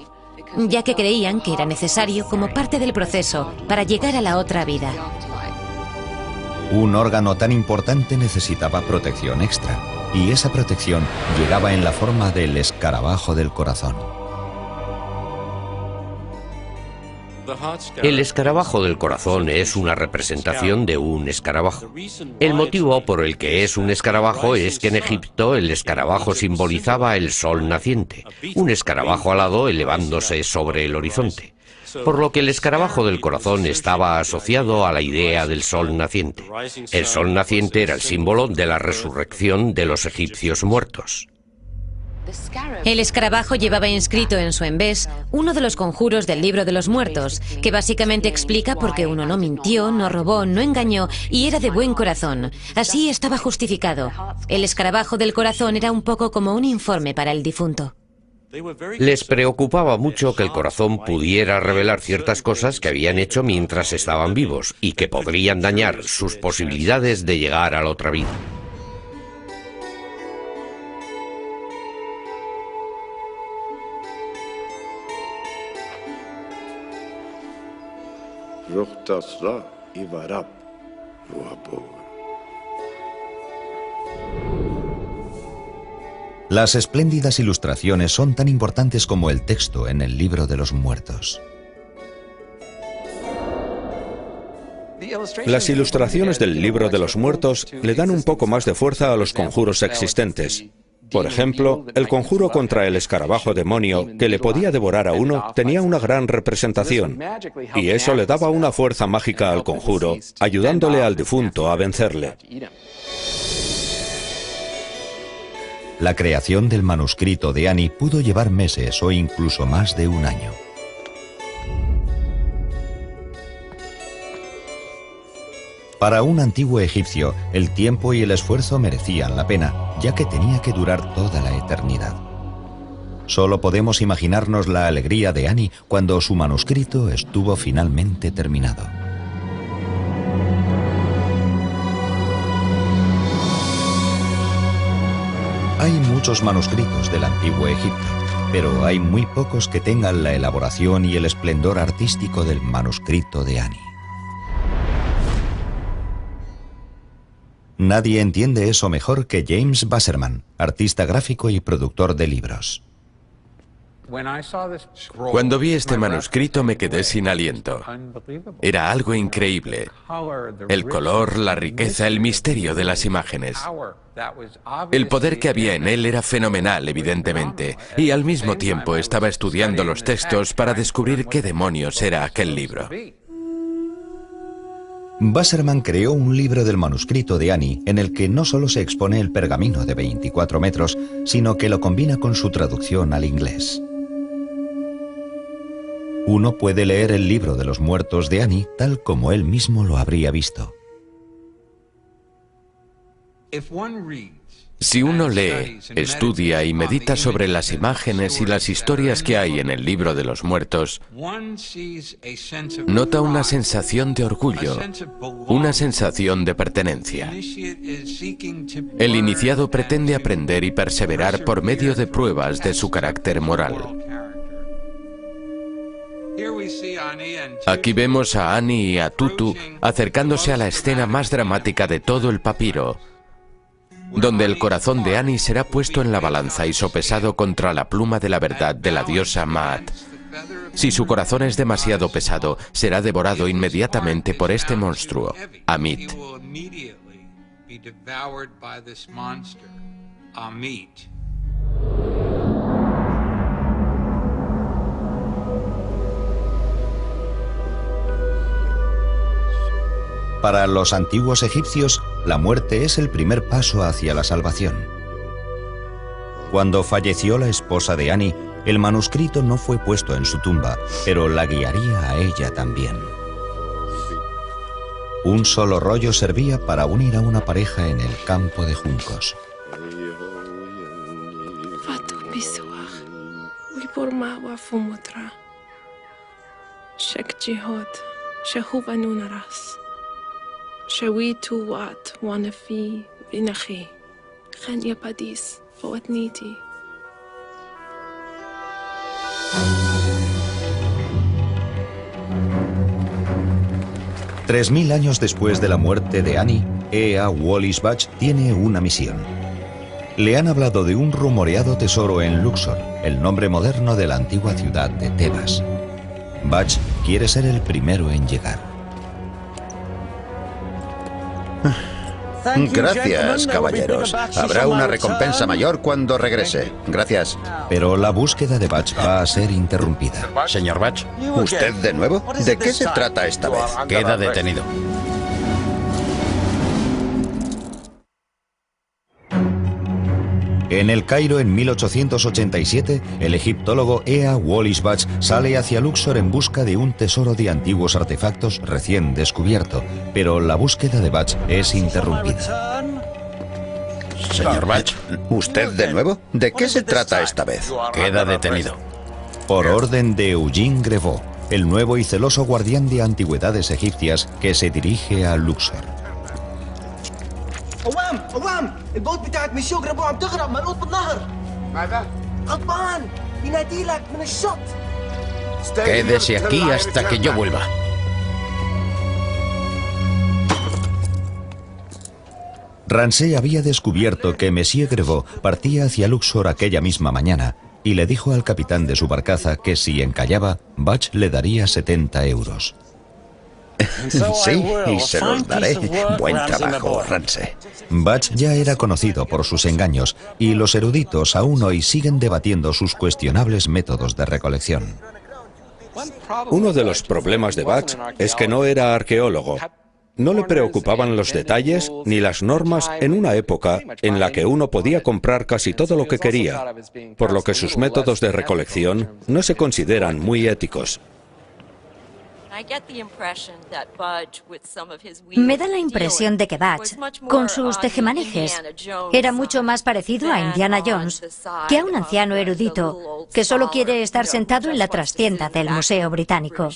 Speaker 9: ya que creían que era necesario como parte del proceso para llegar a la otra vida.
Speaker 1: Un órgano tan importante necesitaba protección extra, y esa protección llegaba en la forma del escarabajo del corazón.
Speaker 2: El escarabajo del corazón es una representación de un escarabajo. El motivo por el que es un escarabajo es que en Egipto el escarabajo simbolizaba el sol naciente, un escarabajo alado elevándose sobre el horizonte, por lo que el escarabajo del corazón estaba asociado a la idea del sol naciente. El sol naciente era el símbolo de la resurrección de los egipcios muertos.
Speaker 9: El escarabajo llevaba inscrito en su embés uno de los conjuros del libro de los muertos, que básicamente explica por qué uno no mintió, no robó, no engañó y era de buen corazón. Así estaba justificado. El escarabajo del corazón era un poco como un informe para el difunto.
Speaker 2: Les preocupaba mucho que el corazón pudiera revelar ciertas cosas que habían hecho mientras estaban vivos y que podrían dañar sus posibilidades de llegar a la otra vida.
Speaker 1: Las espléndidas ilustraciones son tan importantes como el texto en el libro de los muertos.
Speaker 3: Las ilustraciones del libro de los muertos le dan un poco más de fuerza a los conjuros existentes. Por ejemplo, el conjuro contra el escarabajo demonio que le podía devorar a uno tenía una gran representación, y eso le daba una fuerza mágica al conjuro, ayudándole al difunto a vencerle.
Speaker 1: La creación del manuscrito de Ani pudo llevar meses o incluso más de un año. Para un antiguo egipcio, el tiempo y el esfuerzo merecían la pena, ya que tenía que durar toda la eternidad. Solo podemos imaginarnos la alegría de Ani cuando su manuscrito estuvo finalmente terminado. Hay muchos manuscritos del antiguo Egipto, pero hay muy pocos que tengan la elaboración y el esplendor artístico del manuscrito de Ani. Nadie entiende eso mejor que James Wasserman, artista gráfico y productor de libros.
Speaker 5: Cuando vi este manuscrito me quedé sin aliento. Era algo increíble. El color, la riqueza, el misterio de las imágenes. El poder que había en él era fenomenal, evidentemente, y al mismo tiempo estaba estudiando los textos para descubrir qué demonios era aquel libro.
Speaker 1: Wasserman creó un libro del manuscrito de Ani en el que no solo se expone el pergamino de 24 metros, sino que lo combina con su traducción al inglés. Uno puede leer el libro de los muertos de Ani tal como él mismo lo habría visto.
Speaker 5: Si uno lee, estudia y medita sobre las imágenes y las historias que hay en el libro de los muertos, nota una sensación de orgullo, una sensación de pertenencia. El iniciado pretende aprender y perseverar por medio de pruebas de su carácter moral. Aquí vemos a Ani y a Tutu acercándose a la escena más dramática de todo el papiro, donde el corazón de Ani será puesto en la balanza y sopesado contra la pluma de la verdad de la diosa Maat. Si su corazón es demasiado pesado, será devorado inmediatamente por este monstruo, Amit.
Speaker 12: be devoured by this monster, Ammit.
Speaker 1: Para los antiguos egipcios, la muerte es el primer paso hacia la salvación. Cuando falleció la esposa de Ani, el manuscrito no fue puesto en su tumba, pero la guiaría a ella también. Un solo rollo servía para unir a una pareja en el campo de juncos.
Speaker 13: شويت وقت وانا في بنخي خان يا باديس فوتنيتي.
Speaker 1: Tres 3000 años después de la muerte de Ani, Ea Wallis Budge tiene una misión. Le han hablado de un rumoreado tesoro en Luxor, el nombre moderno de la antigua ciudad de Tebas. Budge quiere ser el primero en llegar.
Speaker 7: Gracias, caballeros. Habrá una recompensa mayor cuando regrese. Gracias.
Speaker 1: Pero la búsqueda de Budge va a ser interrumpida.
Speaker 8: Señor Budge.
Speaker 7: ¿Usted de nuevo? ¿De qué se trata esta vez?
Speaker 8: Queda detenido.
Speaker 1: En el Cairo en 1887, el egiptólogo Ea Wallis Budge sale hacia Luxor en busca de un tesoro de antiguos artefactos recién descubierto, pero la búsqueda de Budge es interrumpida.
Speaker 8: Señor Budge.
Speaker 7: ¿Usted de nuevo? ¿De qué se trata esta vez?
Speaker 8: Queda detenido.
Speaker 1: Por orden de Eugene Grevaux, el nuevo y celoso guardián de antigüedades egipcias que se dirige a Luxor.
Speaker 14: قوام البوت بتاعت ميسيو جرافو عم تغرق ملقوط بالنهر. ماذا؟ غضبان ينادي لك من الشط.
Speaker 8: Quédese aquí hasta que yo vuelva.
Speaker 1: Ramsay había descubierto que Monsieur Grevaux partía hacia Luxor aquella misma mañana y le dijo al capitán de su barcaza que si encallaba, Budge le daría 70 euros.
Speaker 7: Sí, y se los daré. Buen trabajo, Ramsay.
Speaker 1: Budge ya era conocido por sus engaños y los eruditos aún hoy siguen debatiendo sus cuestionables métodos de recolección.
Speaker 3: Uno de los problemas de Budge es que no era arqueólogo. No le preocupaban los detalles ni las normas en una época en la que uno podía comprar casi todo lo que quería, por lo que sus métodos de recolección no se consideran muy éticos.
Speaker 6: Me da la impresión de que Budge, con sus tejemanejes, era mucho más parecido a Indiana Jones que a un anciano erudito que solo quiere estar sentado en la trastienda del Museo Británico.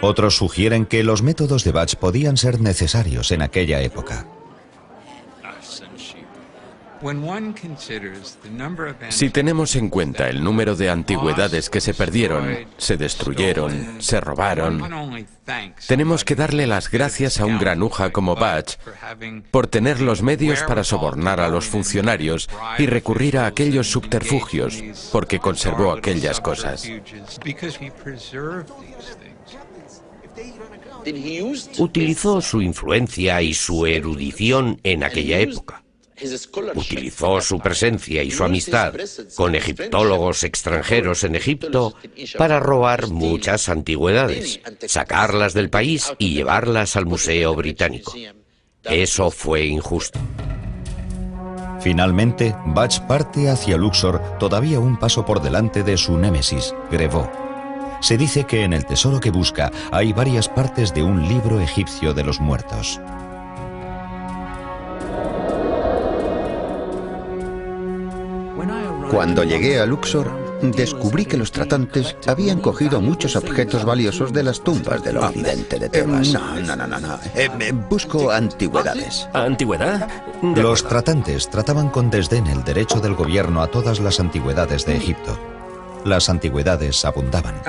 Speaker 1: Otros sugieren que los métodos de Budge podían ser necesarios en aquella época.
Speaker 5: Si tenemos en cuenta el número de antigüedades que se perdieron, se destruyeron, se robaron, tenemos que darle las gracias a un granuja como Budge por tener los medios para sobornar a los funcionarios y recurrir a aquellos subterfugios, porque conservó aquellas cosas.
Speaker 2: Utilizó su influencia y su erudición en aquella época. Utilizó su presencia y su amistad con egiptólogos extranjeros en Egipto para robar muchas antigüedades, sacarlas del país y llevarlas al Museo Británico. Eso fue injusto.
Speaker 1: Finalmente, Budge parte hacia Luxor, todavía un paso por delante de su némesis, Grevaux. Se dice que en el tesoro que busca hay varias partes de un libro egipcio de los muertos.
Speaker 7: Cuando llegué a Luxor, descubrí que los tratantes habían cogido muchos objetos valiosos de las tumbas del occidente de Tebas. No. Busco antigüedades.
Speaker 10: ¿Antigüedad?
Speaker 1: Los tratantes trataban con desdén el derecho del gobierno a todas las antigüedades de Egipto. Las antigüedades abundaban.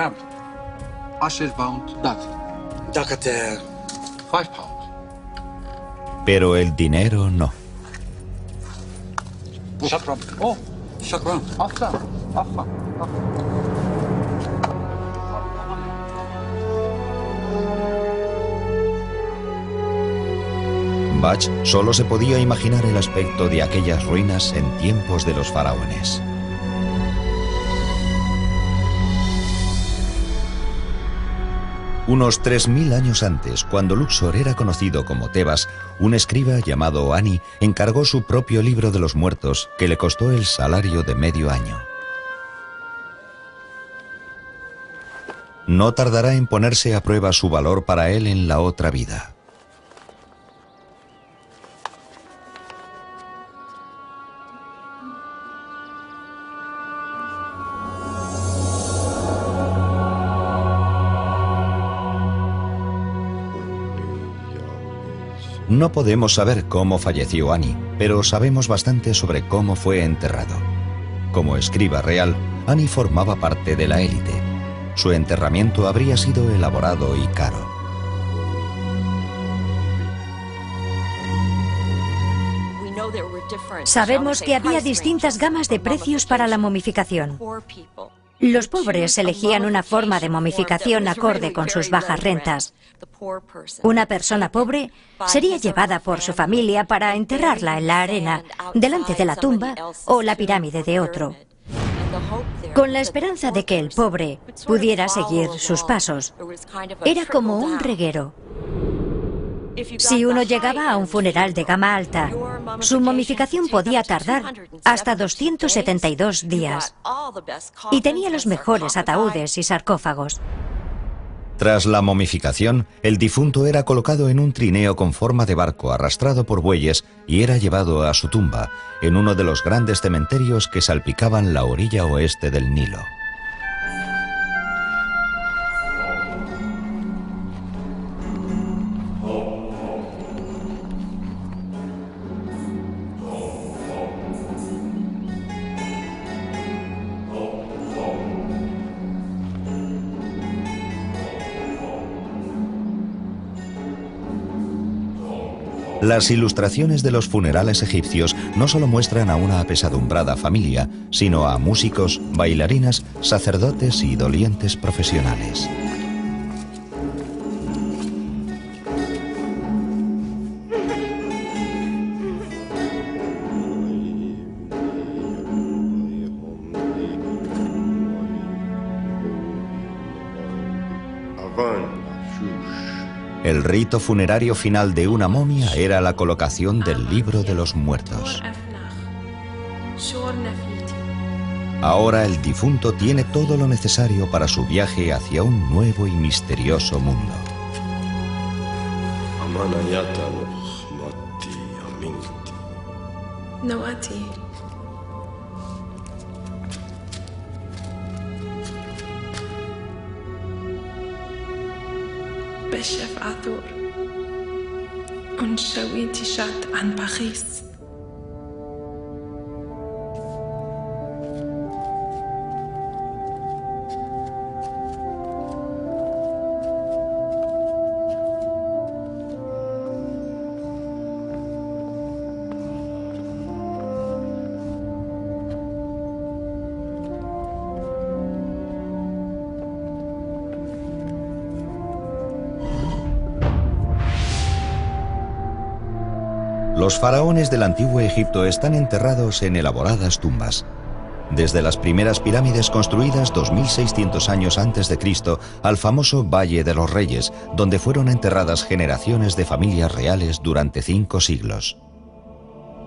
Speaker 1: Pero el dinero no. Bach solo se podía imaginar el aspecto de aquellas ruinas en tiempos de los faraones. Unos 3000 años antes, cuando Luxor era conocido como Tebas, un escriba llamado Ani encargó su propio libro de los muertos, que le costó el salario de medio año. No tardará en ponerse a prueba su valor para él en la otra vida. No podemos saber cómo falleció Ani, pero sabemos bastante sobre cómo fue enterrado. Como escriba real, Ani formaba parte de la élite. Su enterramiento habría sido elaborado y caro.
Speaker 6: Sabemos que había distintas gamas de precios para la momificación. Los pobres elegían una forma de momificación acorde con sus bajas rentas. Una persona pobre sería llevada por su familia para enterrarla en la arena, delante de la tumba o la pirámide de otro, con la esperanza de que el pobre pudiera seguir sus pasos. Era como un reguero. Si uno llegaba a un funeral de gama alta, su momificación podía tardar hasta 272 días y tenía los mejores ataúdes y sarcófagos.
Speaker 1: Tras la momificación, el difunto era colocado en un trineo con forma de barco arrastrado por bueyes y era llevado a su tumba, en uno de los grandes cementerios que salpicaban la orilla oeste del Nilo. Las ilustraciones de los funerales egipcios no solo muestran a una apesadumbrada familia, sino a músicos, bailarinas, sacerdotes y dolientes profesionales. El rito funerario final de una momia era la colocación del libro de los muertos. Ahora el difunto tiene todo lo necesario para su viaje hacia un nuevo y misterioso mundo.
Speaker 13: بشف عثور انشويتي شات عن بخيس
Speaker 1: Los faraones del antiguo Egipto están enterrados en elaboradas tumbas. Desde las primeras pirámides construidas 2600 años antes de Cristo al famoso Valle de los Reyes, donde fueron enterradas generaciones de familias reales durante 5 siglos.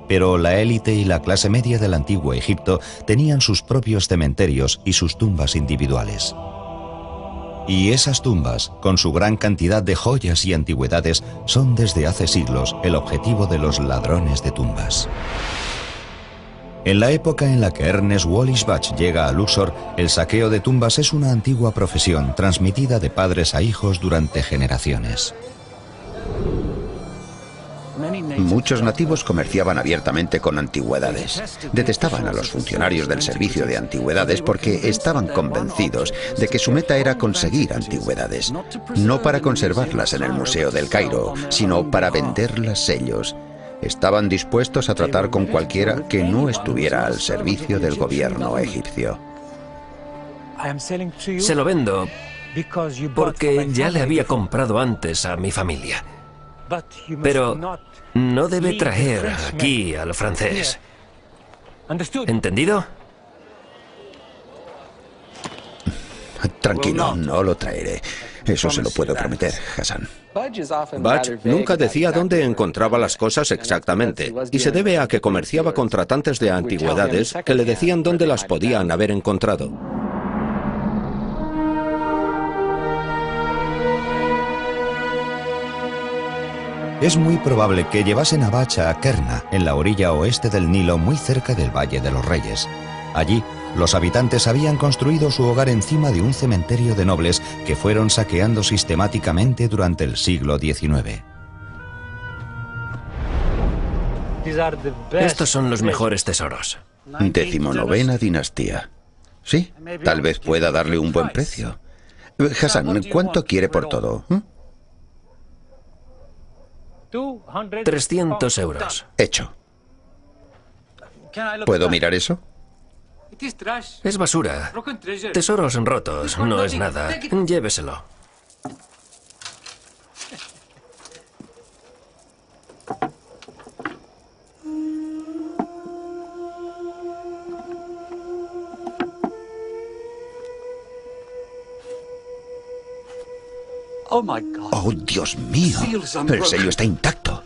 Speaker 1: Pero la élite y la clase media del antiguo Egipto tenían sus propios cementerios y sus tumbas individuales. Y esas tumbas, con su gran cantidad de joyas y antigüedades, son desde hace siglos el objetivo de los ladrones de tumbas. En la época en la que Ernest Wallis Bach llega a Luxor, el saqueo de tumbas es una antigua profesión transmitida de padres a hijos durante generaciones.
Speaker 7: Muchos nativos comerciaban abiertamente con antigüedades. Detestaban a los funcionarios del servicio de antigüedades porque estaban convencidos de que su meta era conseguir antigüedades, no para conservarlas en el Museo del Cairo, sino para venderlas ellos. Estaban dispuestos a tratar con cualquiera que no estuviera al servicio del gobierno egipcio.
Speaker 10: Se lo vendo porque ya le había comprado antes a mi familia. Pero no debe traer aquí al francés. ¿Entendido?
Speaker 7: Tranquilo, no lo traeré. Eso se lo puedo prometer, Hassan.
Speaker 3: Budge nunca decía dónde encontraba las cosas exactamente, y se debe a que comerciaba con tratantes de antigüedades que le decían dónde las podían haber encontrado.
Speaker 1: Es muy probable que llevasen a Budge a Kerna, en la orilla oeste del Nilo, muy cerca del Valle de los Reyes. Allí, los habitantes habían construido su hogar encima de un cementerio de nobles que fueron saqueando sistemáticamente durante el siglo XIX.
Speaker 10: Estos son los mejores tesoros.
Speaker 7: 19ª dinastía. Sí, tal vez pueda darle un buen precio. Hassan, ¿cuánto quiere por todo?
Speaker 10: 300 euros.
Speaker 7: Hecho. ¿Puedo mirar eso?
Speaker 10: Es basura. Tesoros rotos, no es nada. Lléveselo.
Speaker 7: ¡Oh, Dios mío! El sello está intacto.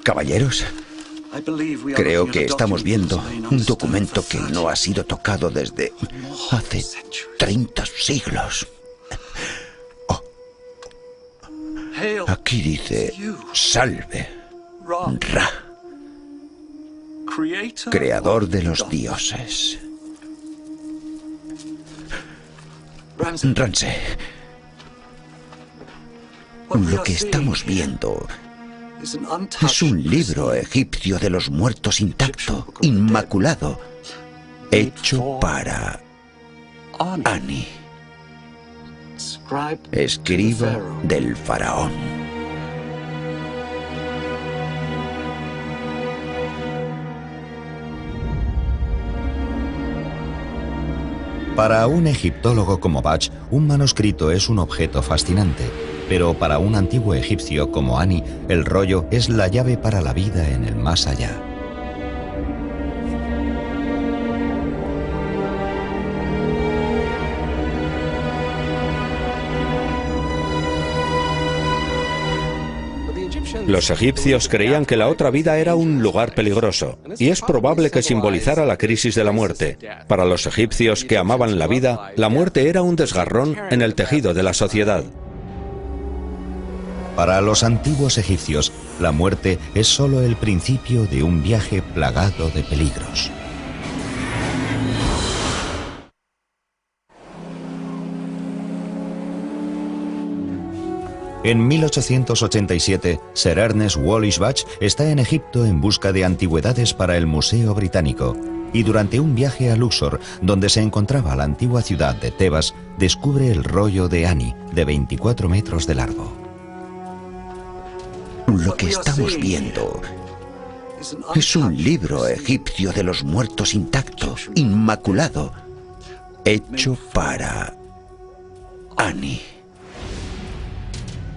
Speaker 7: Caballeros, creo que estamos viendo un documento que no ha sido tocado desde hace 30 siglos. Oh. Aquí dice, salve, Ra, creador de los dioses. Ramsey, lo que estamos viendo es un libro egipcio de los muertos intacto, inmaculado, hecho para Ani, escriba del faraón.
Speaker 1: Para un egiptólogo como Budge, un manuscrito es un objeto fascinante, pero para un antiguo egipcio como Ani, el rollo es la llave para la vida en el más allá.
Speaker 3: Los egipcios creían que la otra vida era un lugar peligroso, y es probable que simbolizara la crisis de la muerte. Para los egipcios que amaban la vida, la muerte era un desgarrón en el tejido de la sociedad.
Speaker 1: Para los antiguos egipcios, la muerte es solo el principio de un viaje plagado de peligros. En 1887, Sir Ernest Wallis Budge está en Egipto en busca de antigüedades para el Museo Británico, y durante un viaje a Luxor, donde se encontraba la antigua ciudad de Tebas, descubre el rollo de Ani, de 24 metros de largo.
Speaker 7: Lo que estamos viendo es un libro egipcio de los muertos intacto, inmaculado, hecho para Ani.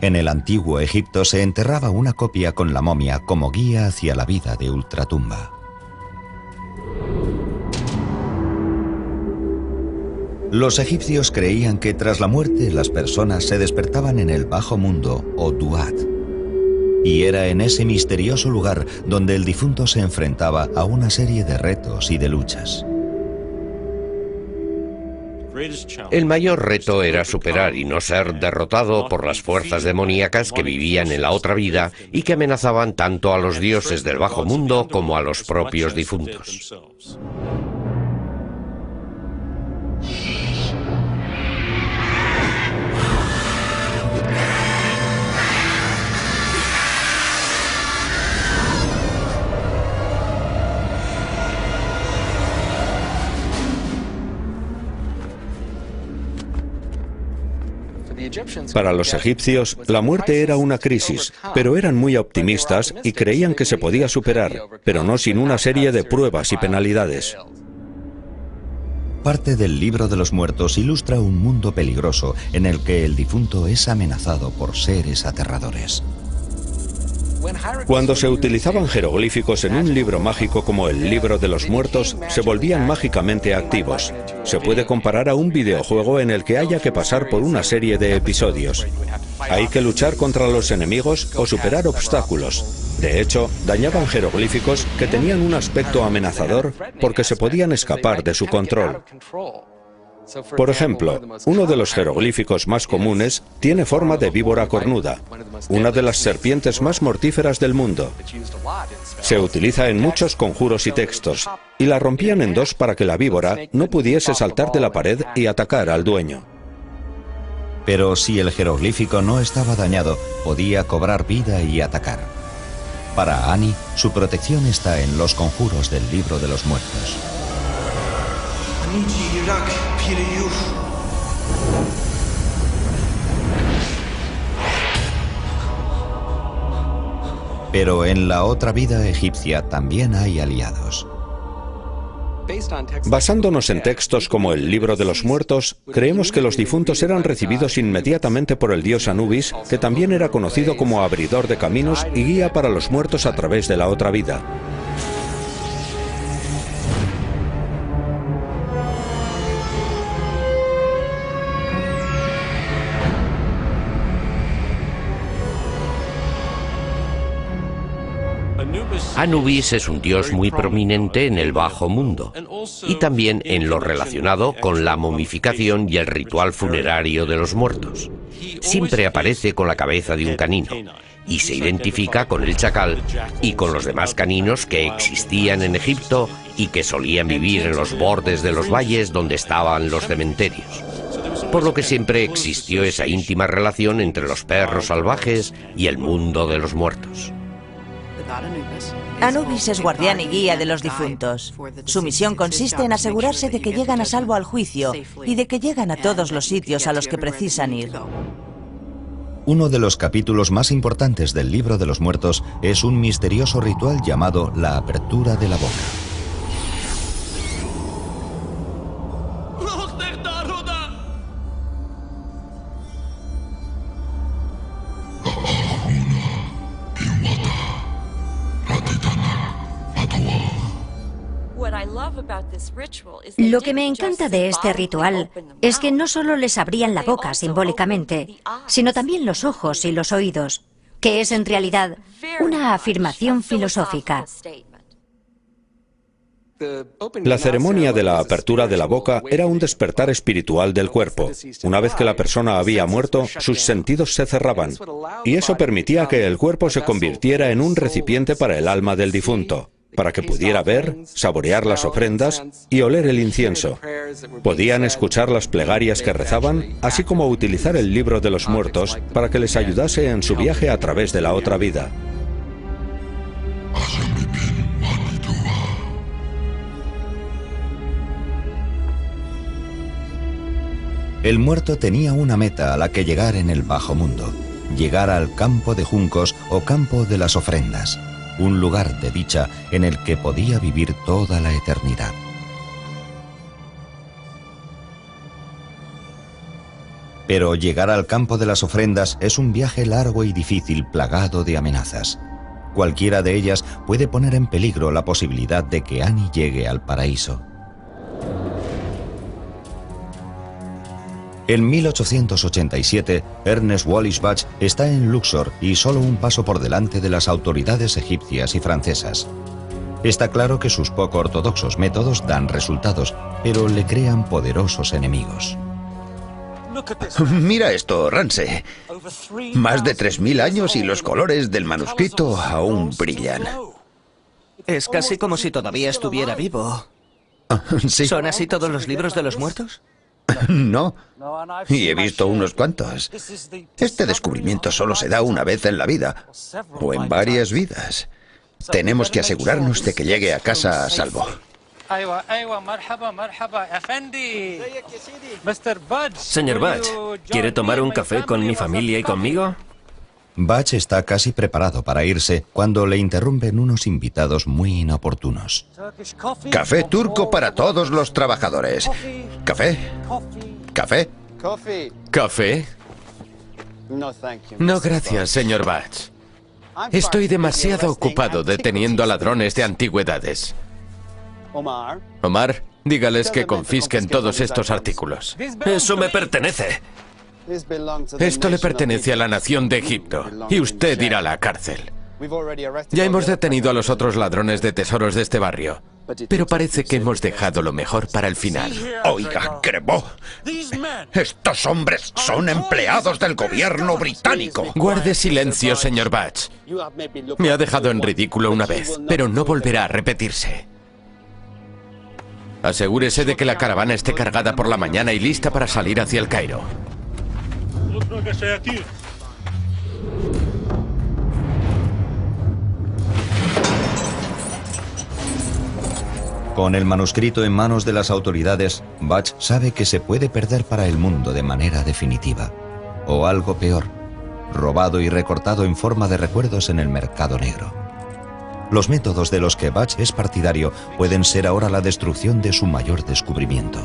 Speaker 1: En el antiguo Egipto se enterraba una copia con la momia como guía hacia la vida de ultratumba. Los egipcios creían que tras la muerte las personas se despertaban en el bajo mundo o Duat. Y era en ese misterioso lugar donde el difunto se enfrentaba a una serie de retos y de luchas.
Speaker 2: El mayor reto era superar y no ser derrotado por las fuerzas demoníacas que vivían en la otra vida y que amenazaban tanto a los dioses del bajo mundo como a los propios difuntos.
Speaker 3: Para los egipcios, la muerte era una crisis, pero eran muy optimistas y creían que se podía superar, pero no sin una serie de pruebas y penalidades.
Speaker 1: Parte del Libro de los Muertos ilustra un mundo peligroso en el que el difunto es amenazado por seres aterradores.
Speaker 3: Cuando se utilizaban jeroglíficos en un libro mágico como el Libro de los Muertos, se volvían mágicamente activos. Se puede comparar a un videojuego en el que haya que pasar por una serie de episodios. Hay que luchar contra los enemigos o superar obstáculos. De hecho, dañaban jeroglíficos que tenían un aspecto amenazador porque se podían escapar de su control. Por ejemplo, uno de los jeroglíficos más comunes tiene forma de víbora cornuda, una de las serpientes más mortíferas del mundo. Se utiliza en muchos conjuros y textos, y la rompían en dos para que la víbora no pudiese saltar de la pared y atacar al dueño.
Speaker 1: Pero si el jeroglífico no estaba dañado, podía cobrar vida y atacar. Para Annie, su protección está en los conjuros del Libro de los Muertos. Pero en la otra vida egipcia también hay aliados.
Speaker 3: Basándonos en textos como el Libro de los Muertos, creemos que los difuntos eran recibidos inmediatamente por el dios Anubis, que también era conocido como abridor de caminos y guía para los muertos a través de la otra vida.
Speaker 2: Anubis es un dios muy prominente en el bajo mundo y también en lo relacionado con la momificación y el ritual funerario de los muertos. Siempre aparece con la cabeza de un canino y se identifica con el chacal y con los demás caninos que existían en Egipto y que solían vivir en los bordes de los valles donde estaban los cementerios. Por lo que siempre existió esa íntima relación entre los perros salvajes y el mundo de los muertos.
Speaker 11: Anubis es guardián y guía de los difuntos. Su misión consiste en asegurarse de que llegan a salvo al juicio y de que llegan a todos los sitios a los que precisan ir.
Speaker 1: Uno de los capítulos más importantes del Libro de los Muertos es un misterioso ritual llamado la apertura de la boca.
Speaker 6: Lo que me encanta de este ritual es que no solo les abrían la boca simbólicamente, sino también los ojos y los oídos, que es en realidad una afirmación filosófica.
Speaker 3: La ceremonia de la apertura de la boca era un despertar espiritual del cuerpo. Una vez que la persona había muerto, sus sentidos se cerraban, y eso permitía que el cuerpo se convirtiera en un recipiente para el alma del difunto, para que pudiera ver, saborear las ofrendas y oler el incienso. Podían escuchar las plegarias que rezaban, así como utilizar el Libro de los Muertos para que les ayudase en su viaje a través de la otra vida.
Speaker 1: El muerto tenía una meta a la que llegar en el bajo mundo: llegar al campo de juncos o campo de las ofrendas, un lugar de dicha en el que podía vivir toda la eternidad. Pero llegar al campo de las ofrendas es un viaje largo y difícil, plagado de amenazas. Cualquiera de ellas puede poner en peligro la posibilidad de que Annie llegue al paraíso. En 1887, Ernest Wallis Budge está en Luxor y solo un paso por delante de las autoridades egipcias y francesas. Está claro que sus poco ortodoxos métodos dan resultados, pero le crean poderosos enemigos.
Speaker 7: Mira esto, Ramsey. Más de 3000 años y los colores del manuscrito aún brillan.
Speaker 10: Es casi como si todavía estuviera vivo.
Speaker 7: Sí.
Speaker 10: ¿Son así todos los libros de los muertos?
Speaker 7: No, y he visto unos cuantos. Este descubrimiento solo se da una vez en la vida, o en varias vidas. Tenemos que asegurarnos de que llegue a casa a salvo.
Speaker 15: Señor Budge, ¿quiere tomar un café con mi familia y conmigo?
Speaker 1: Bach está casi preparado para irse cuando le interrumpen unos invitados muy inoportunos.
Speaker 7: Café turco para todos los trabajadores. ¿Café? ¿Café?
Speaker 5: ¿Café? No, gracias, señor Bach. Estoy demasiado ocupado deteniendo a ladrones de antigüedades. Omar, dígales que confisquen todos estos artículos.
Speaker 10: Eso me pertenece.
Speaker 5: Esto le pertenece a la nación de Egipto y usted irá a la cárcel. Ya hemos detenido a los otros ladrones de tesoros de este barrio, pero parece que hemos dejado lo mejor para el final.
Speaker 7: Oiga, Grebo, estos hombres son empleados del gobierno británico.
Speaker 5: Guarde silencio, señor Bach. Me ha dejado en ridículo una vez, pero no volverá a repetirse. Asegúrese de que la caravana esté cargada por la mañana y lista para salir hacia el Cairo.
Speaker 1: Con el manuscrito en manos de las autoridades, Bach sabe que se puede perder para el mundo de manera definitiva. O algo peor, robado y recortado en forma de recuerdos en el mercado negro. Los métodos de los que Bach es partidario pueden ser ahora la destrucción de su mayor descubrimiento.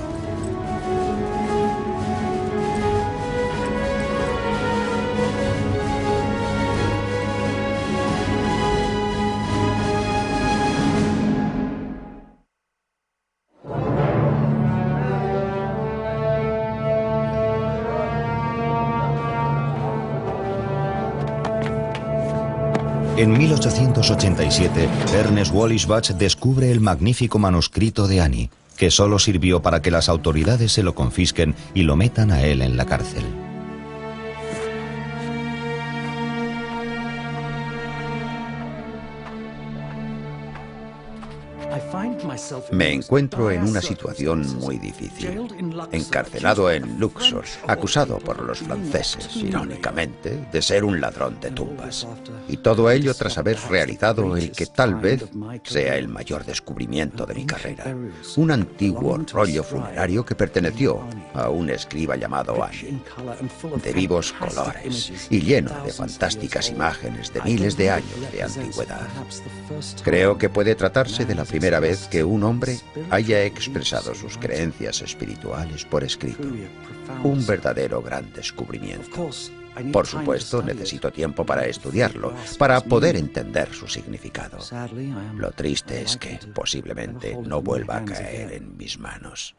Speaker 1: En 1887, Ernest Wallis Bach descubre el magnífico manuscrito de Annie, que solo sirvió para que las autoridades se lo confisquen y lo metan a él en la cárcel.
Speaker 7: Me encuentro en una situación muy difícil. Encarcelado en Luxor, acusado por los franceses, irónicamente, de ser un ladrón de tumbas. Y todo ello tras haber realizado el que tal vez sea el mayor descubrimiento de mi carrera. Un antiguo rollo funerario que perteneció a un escriba llamado Annie, de vivos colores y lleno de fantásticas imágenes de miles de años de antigüedad. Creo que puede tratarse de la primera vez que un hombre haya expresado sus creencias espirituales por escrito. Un verdadero gran descubrimiento. Por supuesto, necesito tiempo para estudiarlo, para poder entender su significado. Lo triste es que posiblemente no vuelva a caer en mis manos.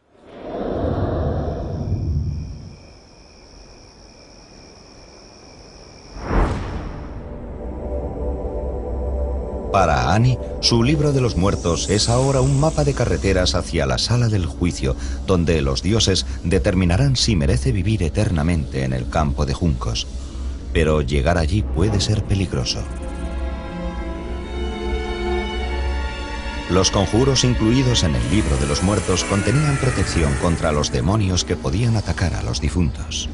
Speaker 1: Para Annie, su libro de los muertos es ahora un mapa de carreteras hacia la sala del juicio, donde los dioses determinarán si merece vivir eternamente en el campo de juncos. Pero llegar allí puede ser peligroso. Los conjuros incluidos en el libro de los muertos contenían protección contra los demonios que podían atacar a los difuntos.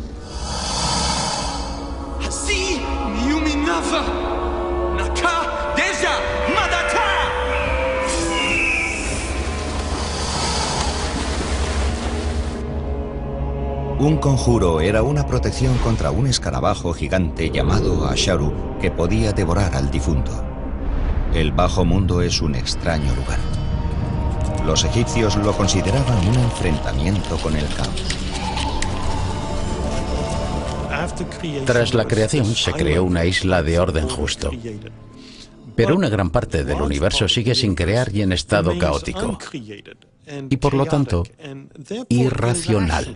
Speaker 1: Un conjuro era una protección contra un escarabajo gigante llamado Asharu que podía devorar al difunto. El bajo mundo es un extraño lugar. Los egipcios lo consideraban un enfrentamiento con el caos.
Speaker 8: Tras la creación se creó una isla de orden justo. Pero una gran parte del universo sigue sin crear y en estado caótico. Y por lo tanto, irracional.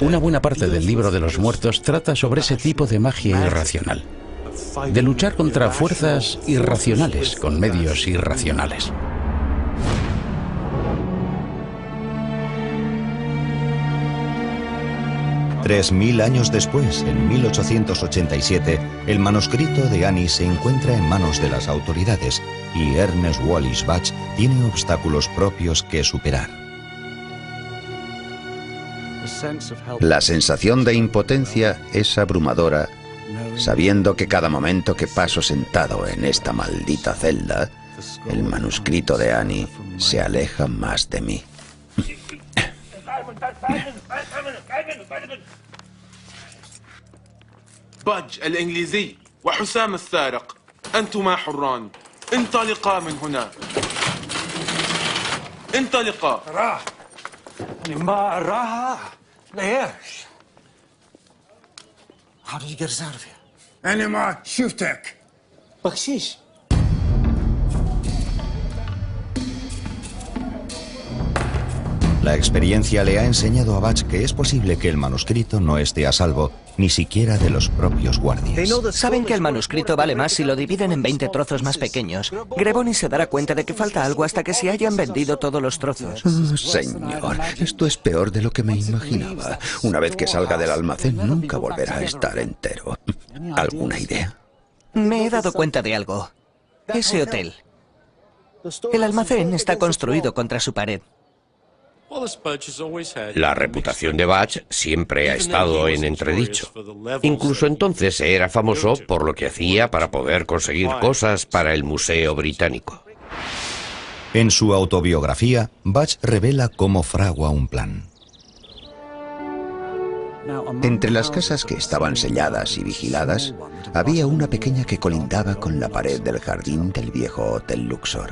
Speaker 8: Una buena parte del libro de los muertos trata sobre ese tipo de magia irracional, de luchar contra fuerzas irracionales con medios irracionales.
Speaker 1: Tres 3000 años después, en 1887, el manuscrito de Annie se encuentra en manos de las autoridades y Ernest Wallis Bach tiene obstáculos propios que superar.
Speaker 7: La sensación de impotencia es abrumadora sabiendo que cada momento que paso sentado en esta maldita celda, el manuscrito de Annie se aleja más de mí.
Speaker 15: باج الإنجليزي وحسام السارق أنتما حران انطلقا من هنا انطلقا
Speaker 14: راح ما راها ليش حاجة قرزار فيها أنا ما شفتك بخشيش
Speaker 1: La experiencia le ha enseñado a Butch que es posible que el manuscrito no esté a salvo ni siquiera de los propios guardias.
Speaker 10: Saben que el manuscrito vale más si lo dividen en 20 trozos más pequeños. Greboni se dará cuenta de que falta algo hasta que se hayan vendido todos los trozos.
Speaker 7: Oh, señor, esto es peor de lo que me imaginaba. Una vez que salga del almacén, nunca volverá a estar entero. ¿Alguna idea?
Speaker 10: Me he dado cuenta de algo. Ese hotel. El almacén está construido contra su pared.
Speaker 2: La reputación de Butch siempre ha estado en entredicho. Incluso entonces era famoso por lo que hacía para poder conseguir cosas para el Museo Británico.
Speaker 1: En su autobiografía, Butch revela cómo fragua un plan.
Speaker 7: Entre las casas que estaban selladas y vigiladas, había una pequeña que colindaba con la pared del jardín del viejo Hotel Luxor.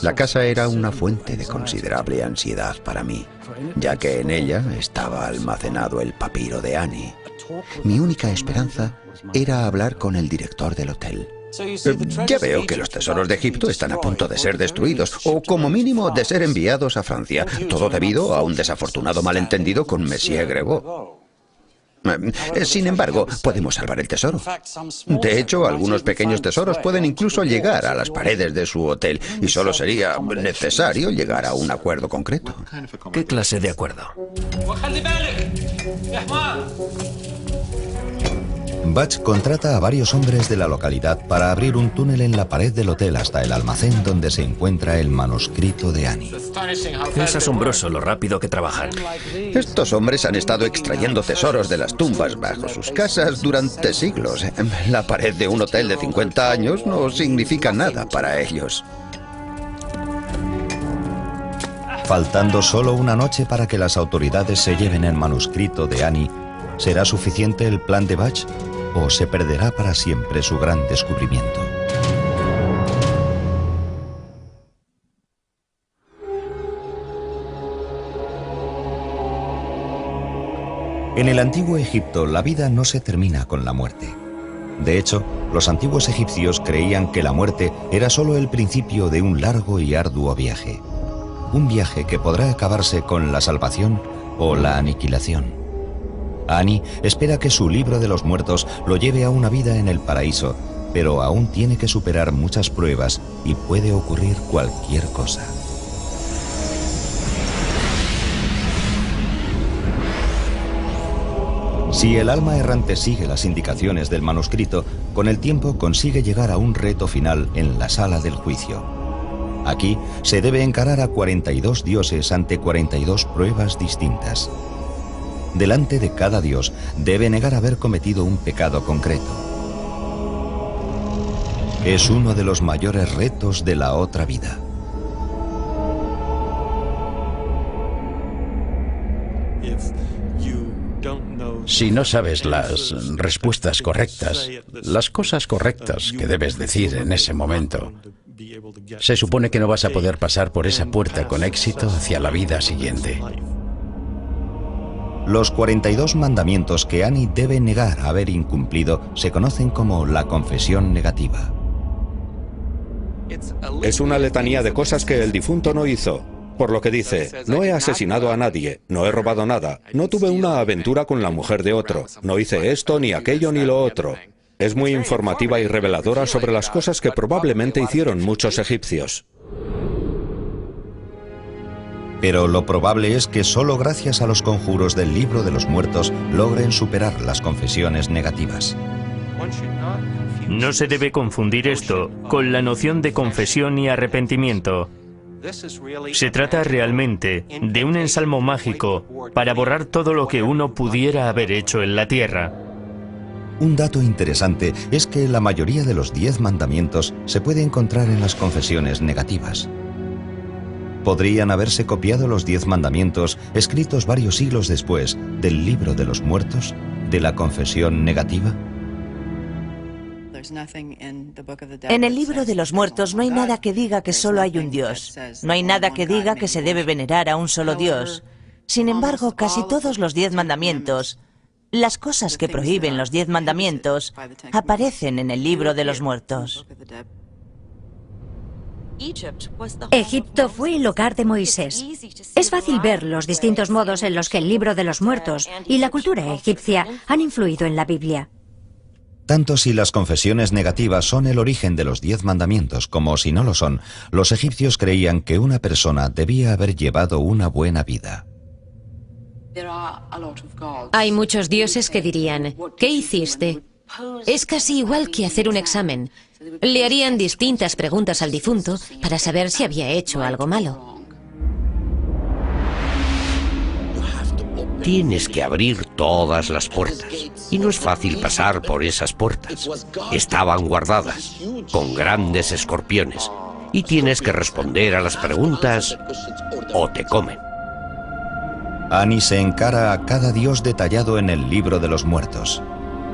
Speaker 7: La casa era una fuente de considerable ansiedad para mí, ya que en ella estaba almacenado el papiro de Annie. Mi única esperanza era hablar con el director del hotel. Ya veo que los tesoros de Egipto están a punto de ser destruidos, o como mínimo de ser enviados a Francia, todo debido a un desafortunado malentendido con Monsieur Gregor. Sin embargo, podemos salvar el tesoro. De hecho, algunos pequeños tesoros pueden incluso llegar a las paredes de su hotel, y solo sería necesario llegar a un acuerdo concreto.
Speaker 16: ¿Qué clase de acuerdo?
Speaker 1: Butch contrata a varios hombres de la localidad para abrir un túnel en la pared del hotel hasta el almacén donde se encuentra el manuscrito de Annie.
Speaker 16: Es asombroso lo rápido que trabajan.
Speaker 7: Estos hombres han estado extrayendo tesoros de las tumbas bajo sus casas durante siglos. La pared de un hotel de 50 años no significa nada para ellos.
Speaker 1: Faltando solo una noche para que las autoridades se lleven el manuscrito de Annie, ¿será suficiente el plan de Butch o se perderá para siempre su gran descubrimiento? En el antiguo Egipto, la vida no se termina con la muerte. De hecho, los antiguos egipcios creían que la muerte era solo el principio de un largo y arduo viaje. Un viaje que podrá acabarse con la salvación o la aniquilación. Annie espera que su libro de los muertos lo lleve a una vida en el paraíso, pero aún tiene que superar muchas pruebas y puede ocurrir cualquier cosa. Si el alma errante sigue las indicaciones del manuscrito, con el tiempo consigue llegar a un reto final en la sala del juicio. Aquí se debe encarar a 42 dioses ante 42 pruebas distintas. Delante de cada dios debe negar haber cometido un pecado concreto. Es uno de los mayores retos de la otra vida.
Speaker 8: Si no sabes las respuestas correctas, las cosas correctas que debes decir en ese momento, se supone que no vas a poder pasar por esa puerta con éxito hacia la vida siguiente.
Speaker 1: Los 42 mandamientos que Annie debe negar haber incumplido se conocen como la confesión negativa.
Speaker 3: Es una letanía de cosas que el difunto no hizo. Por lo que dice, no he asesinado a nadie, no he robado nada, no tuve una aventura con la mujer de otro, no hice esto, ni aquello, ni lo otro. Es muy informativa y reveladora sobre las cosas que probablemente hicieron muchos egipcios.
Speaker 1: Pero lo probable es que solo gracias a los conjuros del libro de los muertos logren superar las confesiones negativas.
Speaker 4: No se debe confundir esto con la noción de confesión y arrepentimiento. Se trata realmente de un ensalmo mágico para borrar todo lo que uno pudiera haber hecho en la tierra.
Speaker 1: Un dato interesante es que la mayoría de los 10 mandamientos se puede encontrar en las confesiones negativas. ¿Podrían haberse copiado los 10 mandamientos escritos varios siglos después del libro de los muertos, de la confesión negativa?
Speaker 11: En el libro de los muertos no hay nada que diga que solo hay un Dios. No hay nada que diga que se debe venerar a un solo Dios. Sin embargo, casi todos los 10 mandamientos, las cosas que prohíben los 10 mandamientos, aparecen en el libro de los muertos.
Speaker 6: Egipto fue el hogar de Moisés. Es fácil ver los distintos modos en los que el libro de los muertos y la cultura egipcia han influido en la Biblia.
Speaker 1: Tanto si las confesiones negativas son el origen de los 10 mandamientos como si no lo son, los egipcios creían que una persona debía haber llevado una buena vida.
Speaker 9: Hay muchos dioses que dirían, ¿qué hiciste? Es casi igual que hacer un examen. Le harían distintas preguntas al difunto para saber si había hecho algo malo.
Speaker 2: Tienes que abrir todas las puertas. Y no es fácil pasar por esas puertas. Estaban guardadas, con grandes escorpiones. Y tienes que responder a las preguntas o te comen.
Speaker 1: Ani se encara a cada dios detallado en el libro de los muertos.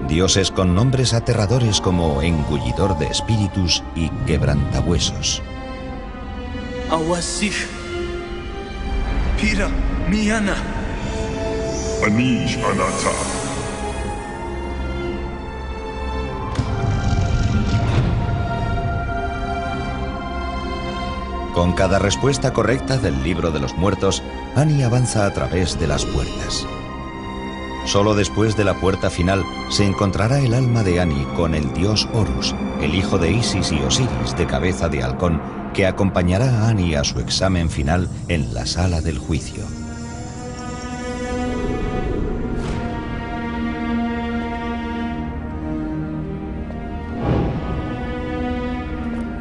Speaker 1: Dioses con nombres aterradores como engullidor de espíritus y quebrantahuesos.
Speaker 17: Awasif, Pira, Miana, Anish Anata.
Speaker 1: Con cada respuesta correcta del libro de los muertos, Ani avanza a través de las puertas. Solo después de la puerta final se encontrará el alma de Ani con el dios Horus, el hijo de Isis y Osiris de cabeza de halcón, que acompañará a Ani a su examen final en la sala del juicio.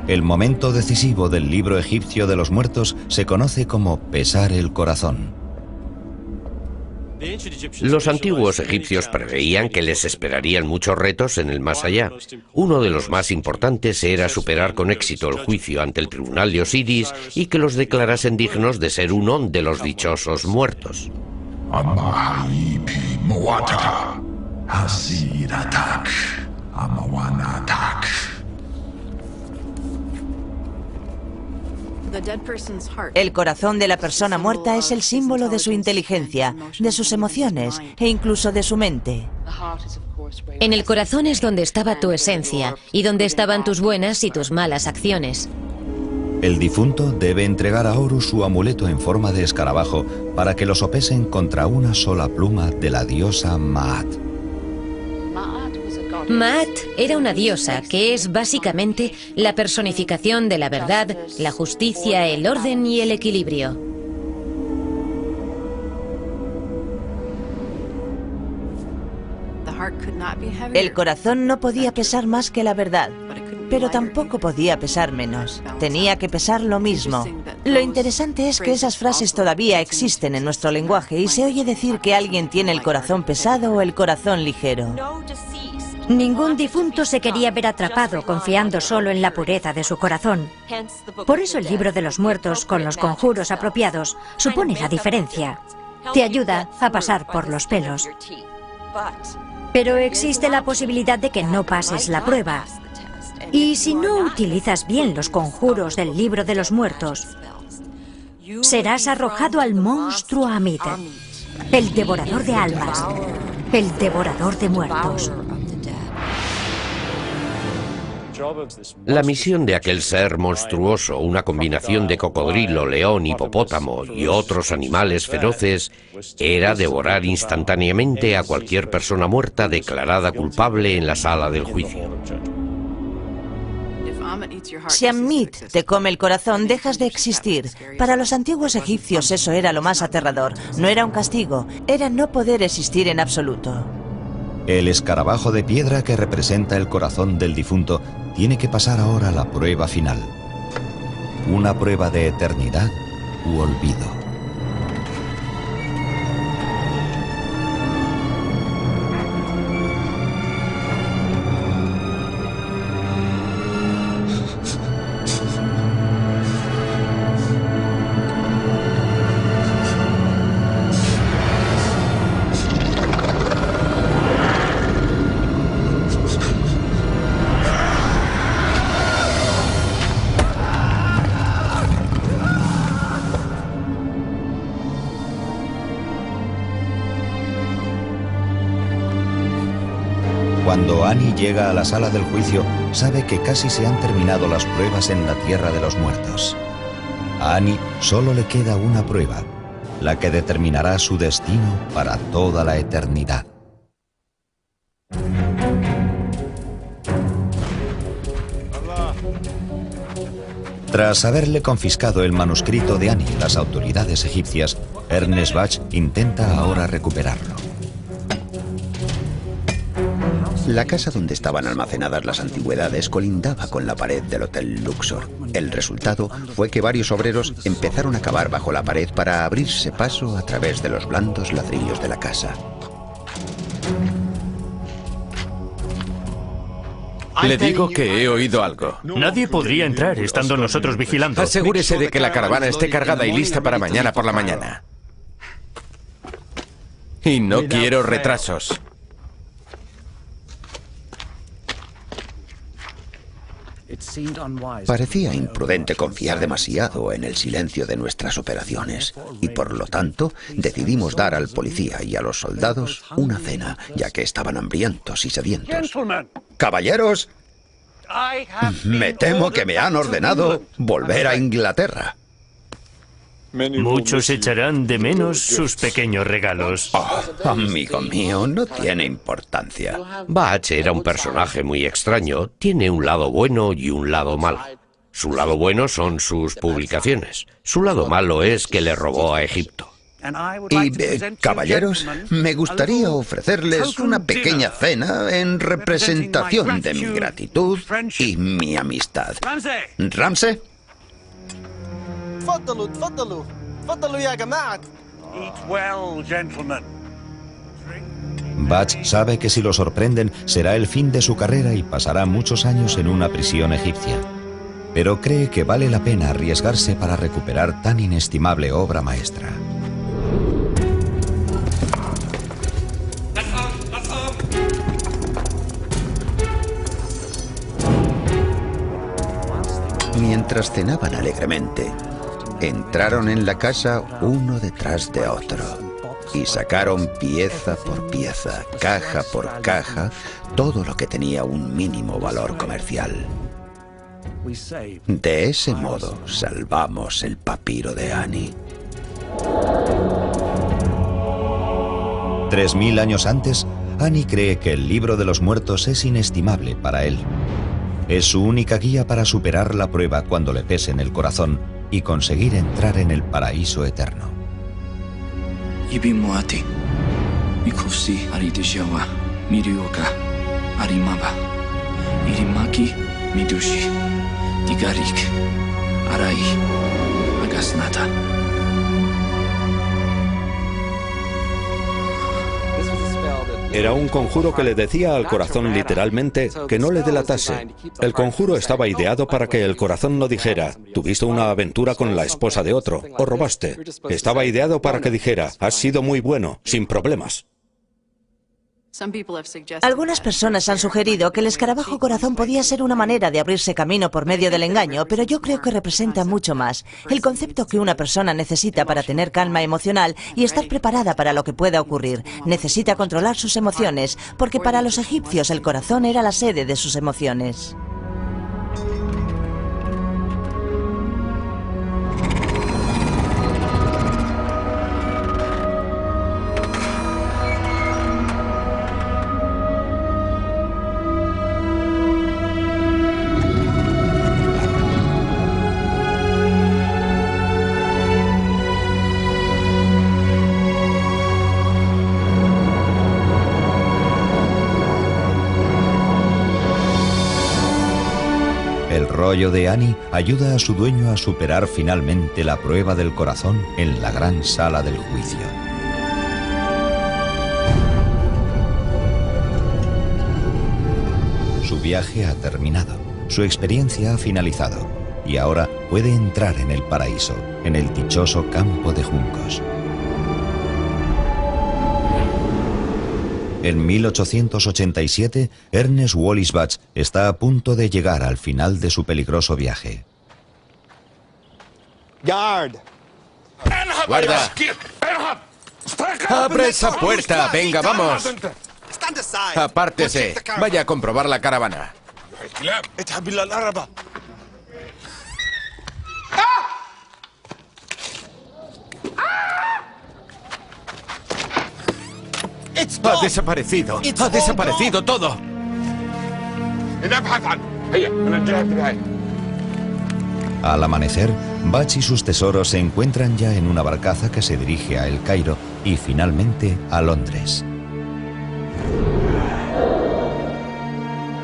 Speaker 1: El momento decisivo del libro egipcio de los muertos se conoce como pesar el corazón.
Speaker 2: Los antiguos egipcios preveían que les esperarían muchos retos en el más allá. Uno de los más importantes era superar con éxito el juicio ante el tribunal de Osiris y que los declarasen dignos de ser uno de los dichosos muertos.
Speaker 11: El corazón de la persona muerta es el símbolo de su inteligencia, de sus emociones e incluso de su mente.
Speaker 9: En el corazón es donde estaba tu esencia y donde estaban tus buenas y tus malas acciones.
Speaker 1: El difunto debe entregar a Horus su amuleto en forma de escarabajo para que lo sopesen contra una sola pluma de la diosa Maat.
Speaker 9: Maat era una diosa que es básicamente la personificación de la verdad, la justicia, el orden y el equilibrio.
Speaker 11: El corazón no podía pesar más que la verdad, pero tampoco podía pesar menos. Tenía que pesar lo mismo. Lo interesante es que esas frases todavía existen en nuestro lenguaje y se oye decir que alguien tiene el corazón pesado o el corazón ligero.
Speaker 6: Ningún difunto se quería ver atrapado confiando solo en la pureza de su corazón. Por eso el libro de los muertos, con los conjuros apropiados, supone la diferencia. Te ayuda a pasar por los pelos. Pero existe la posibilidad de que no pases la prueba. Y si no utilizas bien los conjuros del libro de los muertos, serás arrojado al monstruo Amit, el devorador de almas, el devorador de muertos.
Speaker 2: La misión de aquel ser monstruoso, una combinación de cocodrilo, león, hipopótamo y otros animales feroces, era devorar instantáneamente a cualquier persona muerta declarada culpable en la sala del juicio.
Speaker 11: Si Amit te come el corazón, dejas de existir. Para los antiguos egipcios eso era lo más aterrador. No era un castigo, era no poder existir en absoluto.
Speaker 1: El escarabajo de piedra que representa el corazón del difunto tiene que pasar ahora la prueba final. Una prueba de eternidad u olvido. Cuando Annie llega a la sala del juicio, sabe que casi se han terminado las pruebas en la tierra de los muertos. A Annie solo le queda una prueba, la que determinará su destino para toda la eternidad. Tras haberle confiscado el manuscrito de Annie las autoridades egipcias, Ernest Bach intenta ahora recuperarlo.
Speaker 7: La casa donde estaban almacenadas las antigüedades colindaba con la pared del Hotel Luxor. El resultado fue que varios obreros empezaron a cavar bajo la pared para abrirse paso a través de los blandos ladrillos de la casa.
Speaker 5: Le digo que he oído algo.
Speaker 4: Nadie podría entrar estando nosotros vigilando.
Speaker 5: Asegúrese de que la caravana esté cargada y lista para mañana por la mañana. Y no quiero retrasos.
Speaker 7: Parecía imprudente confiar demasiado en el silencio de nuestras operaciones y por lo tanto decidimos dar al policía y a los soldados una cena, ya que estaban hambrientos y sedientos. Caballeros, me temo que me han ordenado volver a Inglaterra.
Speaker 4: Muchos echarán de menos sus pequeños regalos.
Speaker 7: Oh, amigo mío, no tiene importancia.
Speaker 2: Bach era un personaje muy extraño. Tiene un lado bueno y un lado malo. Su lado bueno son sus publicaciones. Su lado malo es que le robó a Egipto.
Speaker 7: Y, caballeros, me gustaría ofrecerles una pequeña cena en representación de mi gratitud y mi amistad. ¿Ramsey?
Speaker 14: تفضلوا تفضلوا تفضلوا يا جماعة.
Speaker 17: Eat well, gentlemen.
Speaker 1: Bach sabe que si lo sorprenden será el fin de su carrera y pasará muchos años en una prisión egipcia. Pero cree que vale la pena arriesgarse para recuperar tan inestimable obra maestra.
Speaker 7: Mientras cenaban alegremente, entraron en la casa uno detrás de otro y sacaron pieza por pieza, caja por caja, todo lo que tenía un mínimo valor comercial. De ese modo salvamos el papiro de Annie.
Speaker 1: 3000 años antes, Annie cree que el libro de los muertos es inestimable para él. Es su única guía para superar la prueba cuando le pese en el corazón y conseguir entrar en el paraíso eterno.
Speaker 18: Ibimoati, Mikusi Aridishawa, Mirioka, Arimaba, Irimaki, Midushi, Digarik, Arai, Agasnata.
Speaker 3: Era un conjuro que le decía al corazón literalmente que no le delatase. El conjuro estaba ideado para que el corazón no dijera, tuviste una aventura con la esposa de otro, o robaste. Estaba ideado para que dijera, has sido muy bueno, sin problemas.
Speaker 11: Algunas personas han sugerido que el escarabajo corazón podía ser una manera de abrirse camino por medio del engaño, pero yo creo que representa mucho más. El concepto que una persona necesita para tener calma emocional y estar preparada para lo que pueda ocurrir. Necesita controlar sus emociones, porque para los egipcios el corazón era la sede de sus emociones.
Speaker 1: El rollo de Annie ayuda a su dueño a superar finalmente la prueba del corazón en la gran sala del juicio. Su viaje ha terminado, su experiencia ha finalizado y ahora puede entrar en el paraíso, en el dichoso campo de juncos. En 1887, Ernest Wallis Bach está a punto de llegar al final de su peligroso viaje.
Speaker 5: ¡Guarda! ¡Abre esa puerta! ¡Venga, vamos! Apártese. Vaya a comprobar la caravana. Ha desaparecido. Ha desaparecido todo.
Speaker 1: Al amanecer, Bach y sus tesoros se encuentran ya en una barcaza que se dirige a El Cairo y finalmente a Londres.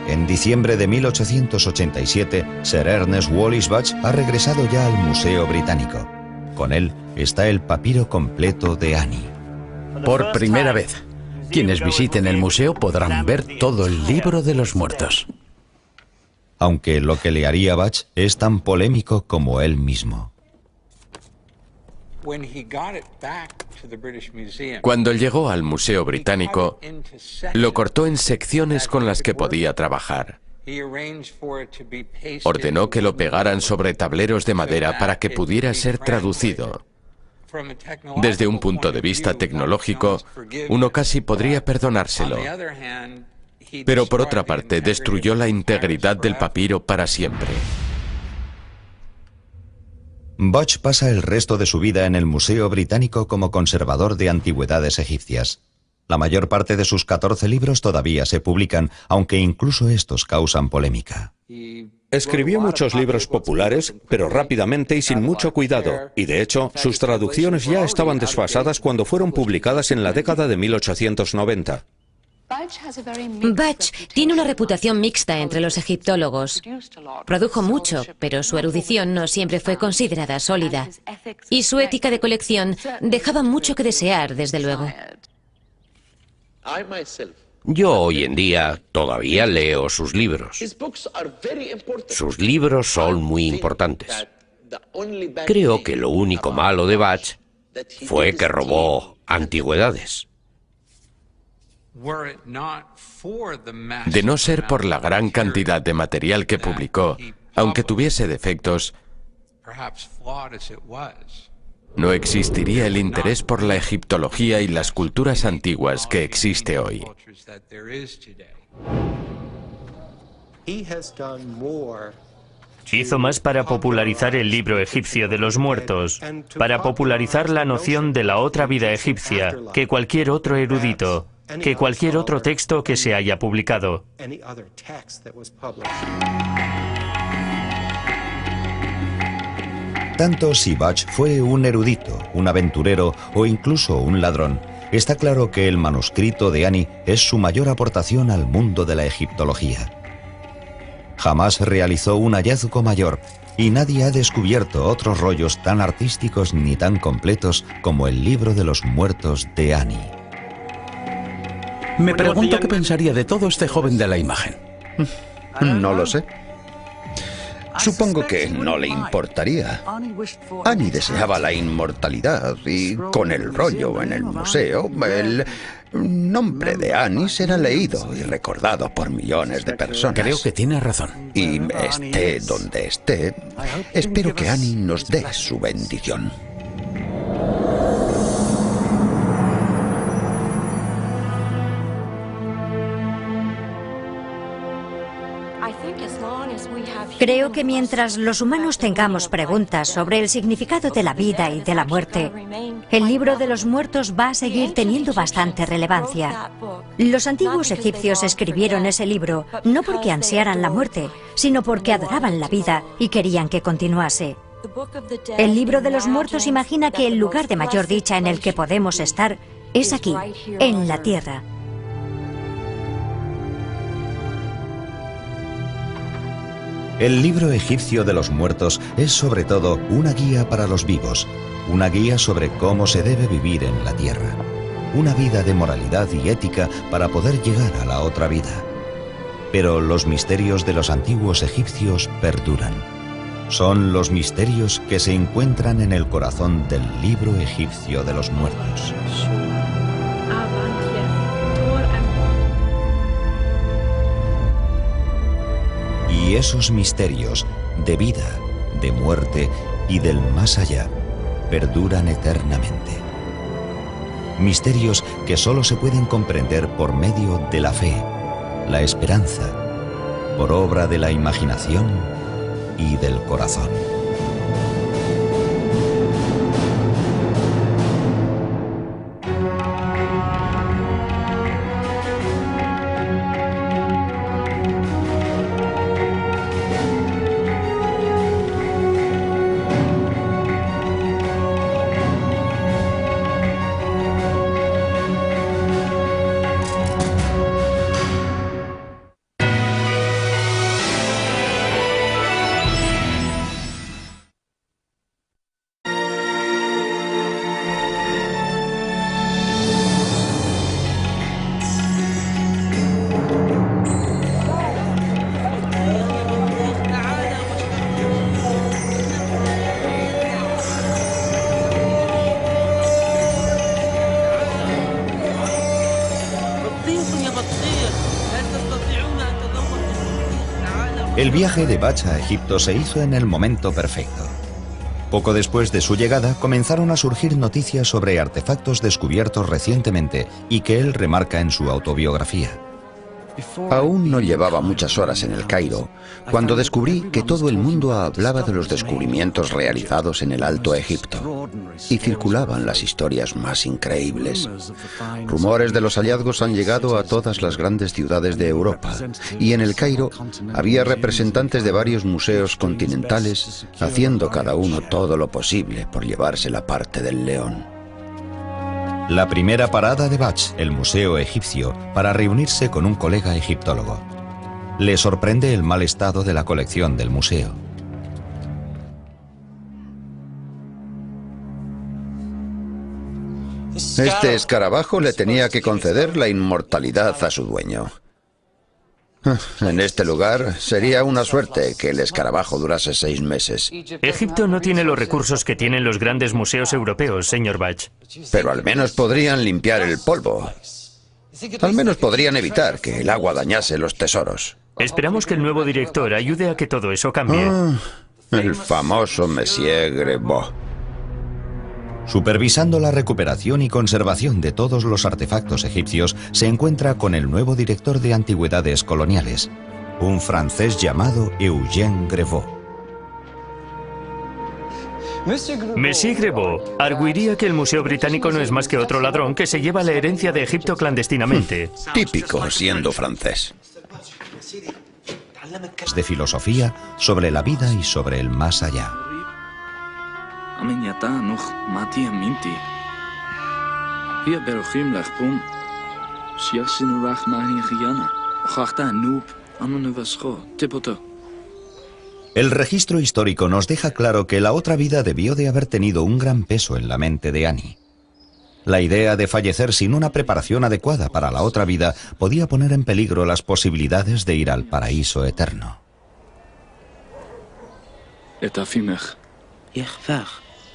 Speaker 1: En diciembre de 1887, Sir Ernest Wallis Bach ha regresado ya al Museo Británico. Con él está el papiro completo de Annie.
Speaker 8: Por primera vez, quienes visiten el museo podrán ver todo el libro de los muertos.
Speaker 1: Aunque lo que le haría Bach es tan polémico como él mismo.
Speaker 5: Cuando llegó al Museo Británico, lo cortó en secciones con las que podía trabajar. Ordenó que lo pegaran sobre tableros de madera para que pudiera ser traducido. Desde un punto de vista tecnológico, uno casi podría perdonárselo. Pero por otra parte, destruyó la integridad del papiro para siempre.
Speaker 1: Bach pasa el resto de su vida en el Museo Británico como conservador de antigüedades egipcias. La mayor parte de sus 14 libros todavía se publican, aunque incluso estos causan polémica.
Speaker 3: Escribió muchos libros populares, pero rápidamente y sin mucho cuidado, y de hecho, sus traducciones ya estaban desfasadas cuando fueron publicadas en la década de 1890.
Speaker 9: Bach tiene una reputación mixta entre los egiptólogos. Produjo mucho, pero su erudición no siempre fue considerada sólida. Y su ética de colección dejaba mucho que desear, desde luego.
Speaker 2: Yo hoy en día todavía leo sus libros. Sus libros son muy importantes. Creo que lo único malo de Bach fue que robó antigüedades.
Speaker 5: De no ser por la gran cantidad de material que publicó, aunque tuviese defectos, no existiría el interés por la egiptología y las culturas antiguas que existe hoy.
Speaker 4: Hizo más para popularizar el libro egipcio de los muertos, para popularizar la noción de la otra vida egipcia, que cualquier otro erudito, que cualquier otro texto que se haya publicado.
Speaker 1: Tanto si Bach fue un erudito, un aventurero o incluso un ladrón, está claro que el manuscrito de Annie es su mayor aportación al mundo de la egiptología. Jamás realizó un hallazgo mayor y nadie ha descubierto otros rollos tan artísticos ni tan completos como el libro de los muertos de Annie.
Speaker 8: Me pregunto qué pensaría de todo este joven de la imagen.
Speaker 7: No lo sé. Supongo que no le importaría. Annie deseaba la inmortalidad y con el rollo en el museo, el nombre de Annie será leído y recordado por millones de personas.
Speaker 8: Creo que tiene razón.
Speaker 7: Y esté donde esté, espero que Annie nos dé su bendición.
Speaker 6: Creo que mientras los humanos tengamos preguntas sobre el significado de la vida y de la muerte, el libro de los muertos va a seguir teniendo bastante relevancia. Los antiguos egipcios escribieron ese libro no porque ansiaran la muerte, sino porque adoraban la vida y querían que continuase. El libro de los muertos imagina que el lugar de mayor dicha en el que podemos estar es aquí, en la tierra.
Speaker 1: El libro egipcio de los muertos es sobre todo una guía para los vivos, una guía sobre cómo se debe vivir en la tierra, una vida de moralidad y ética para poder llegar a la otra vida. Pero los misterios de los antiguos egipcios perduran. Son los misterios que se encuentran en el corazón del libro egipcio de los muertos. Y esos misterios de vida, de muerte y del más allá perduran eternamente. misterios que solo se pueden comprender por medio de la fe, la esperanza, por obra de la imaginación y del corazón. El viaje de Bach a Egipto se hizo en el momento perfecto. Poco después de su llegada comenzaron a surgir noticias sobre artefactos descubiertos recientemente y que él remarca en su autobiografía.
Speaker 7: Aún no llevaba muchas horas en el Cairo cuando descubrí que todo el mundo hablaba de los descubrimientos realizados en el Alto Egipto y circulaban las historias más increíbles. Rumores de los hallazgos han llegado a todas las grandes ciudades de Europa y en el Cairo había representantes de varios museos continentales haciendo cada uno todo lo posible por llevarse la parte del león.
Speaker 1: La primera parada de Bach, el Museo Egipcio, para reunirse con un colega egiptólogo. Le sorprende el mal estado de la colección del museo.
Speaker 7: Este escarabajo le tenía que conceder la inmortalidad a su dueño. En este lugar sería una suerte que el escarabajo durase 6 meses.
Speaker 4: Egipto no tiene los recursos que tienen los grandes museos europeos, señor Bach.
Speaker 7: Pero al menos podrían limpiar el polvo. Al menos podrían evitar que el agua dañase los tesoros.
Speaker 4: Esperamos que el nuevo director ayude a que todo eso cambie.
Speaker 7: El famoso Monsieur Grevaux.
Speaker 1: Supervisando la recuperación y conservación de todos los artefactos egipcios, se encuentra con el nuevo director de antigüedades coloniales, un francés llamado Eugène Grevaux.
Speaker 4: Monsieur Grevaux arguiría que el Museo Británico no es más que otro ladrón que se lleva la herencia de Egipto clandestinamente.
Speaker 7: Típico, siendo francés.
Speaker 1: De filosofía sobre la vida y sobre el más allá. El registro histórico nos deja claro que la otra vida debió de haber tenido un gran peso en la mente de Annie. La idea de fallecer sin una preparación adecuada para la otra vida podía poner en peligro las posibilidades de ir al paraíso eterno.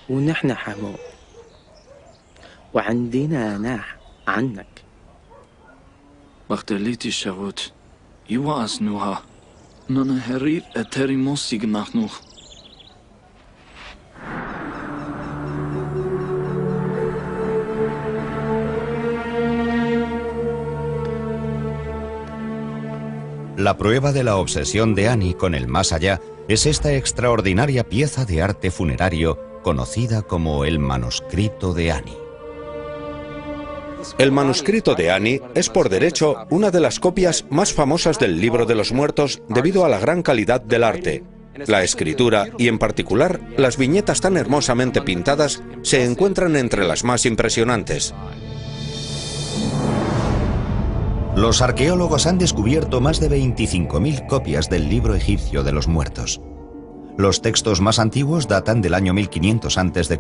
Speaker 19: ونحن حمو وعندنا ناح عنك
Speaker 18: بختليتي الشغوت يواس نوها نانا هرير اتري موسيق نخنوخ
Speaker 1: La prueba de la obsesión de Annie con el más allá es esta extraordinaria pieza de arte funerario conocida como el manuscrito de Annie.
Speaker 3: El manuscrito de Annie es por derecho una de las copias más famosas del Libro de los Muertos debido a la gran calidad del arte. La escritura y en particular las viñetas tan hermosamente pintadas se encuentran entre las más impresionantes.
Speaker 1: Los arqueólogos han descubierto más de 25.000 copias del libro egipcio de los muertos. Los textos más antiguos datan del año 1500 a.C.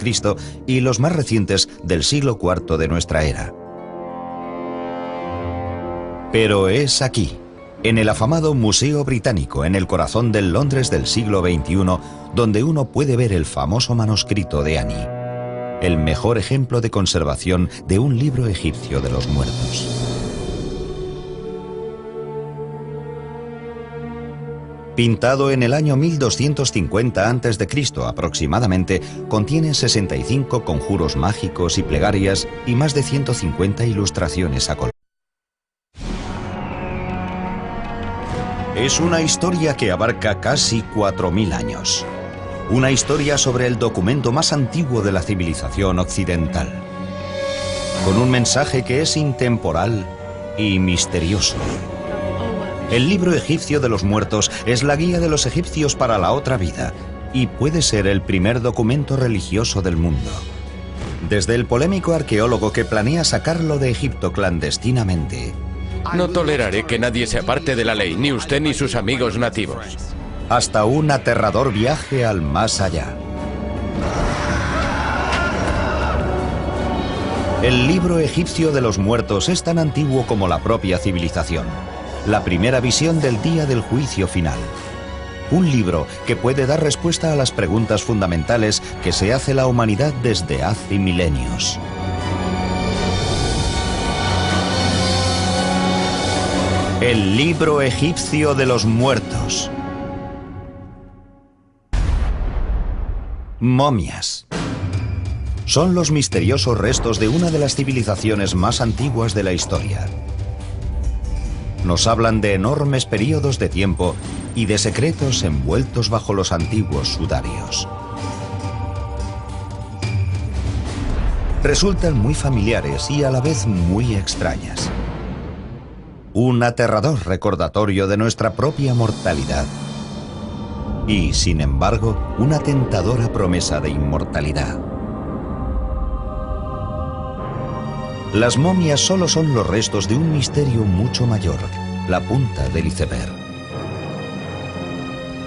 Speaker 1: y los más recientes del siglo IV de nuestra era. Pero es aquí, en el afamado Museo Británico, en el corazón del Londres del siglo XXI, donde uno puede ver el famoso manuscrito de Annie, el mejor ejemplo de conservación de un libro egipcio de los muertos. Pintado en el año 1250 a.C. aproximadamente, contiene 65 conjuros mágicos y plegarias y más de 150 ilustraciones a color. Es una historia que abarca casi 4.000 años. Una historia sobre el documento más antiguo de la civilización occidental. Con un mensaje que es intemporal y misterioso. El libro egipcio de los muertos es la guía de los egipcios para la otra vida y puede ser el primer documento religioso del mundo. Desde el polémico arqueólogo que planea sacarlo de Egipto clandestinamente.
Speaker 5: No toleraré que nadie se aparte de la ley, ni usted ni sus amigos nativos.
Speaker 1: Hasta un aterrador viaje al más allá. El libro egipcio de los muertos es tan antiguo como la propia civilización. La primera visión del día del juicio final. Un libro que puede dar respuesta a las preguntas fundamentales que se hace la humanidad desde hace milenios. El libro egipcio de los muertos. Momias. Son los misteriosos restos de una de las civilizaciones más antiguas de la historia. Nos hablan de enormes periodos de tiempo y de secretos envueltos bajo los antiguos sudarios. Resultan muy familiares y a la vez muy extrañas. Un aterrador recordatorio de nuestra propia mortalidad. Y, sin embargo, una tentadora promesa de inmortalidad. Las momias solo son los restos de un misterio mucho mayor, la punta del iceberg.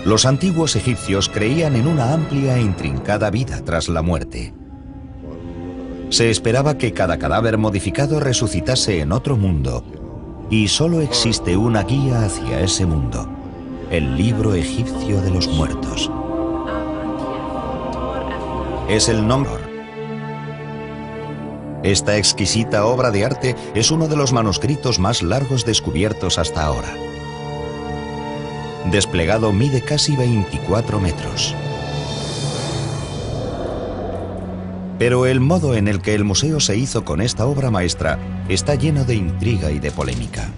Speaker 1: Los antiguos egipcios creían en una amplia e intrincada vida tras la muerte. Se esperaba que cada cadáver modificado resucitase en otro mundo, y solo existe una guía hacia ese mundo, el libro egipcio de los muertos. Es el nombre. Esta exquisita obra de arte es uno de los manuscritos más largos descubiertos hasta ahora. Desplegado mide casi 24 metros. Pero el modo en el que el museo se hizo con esta obra maestra está lleno de intriga y de polémica.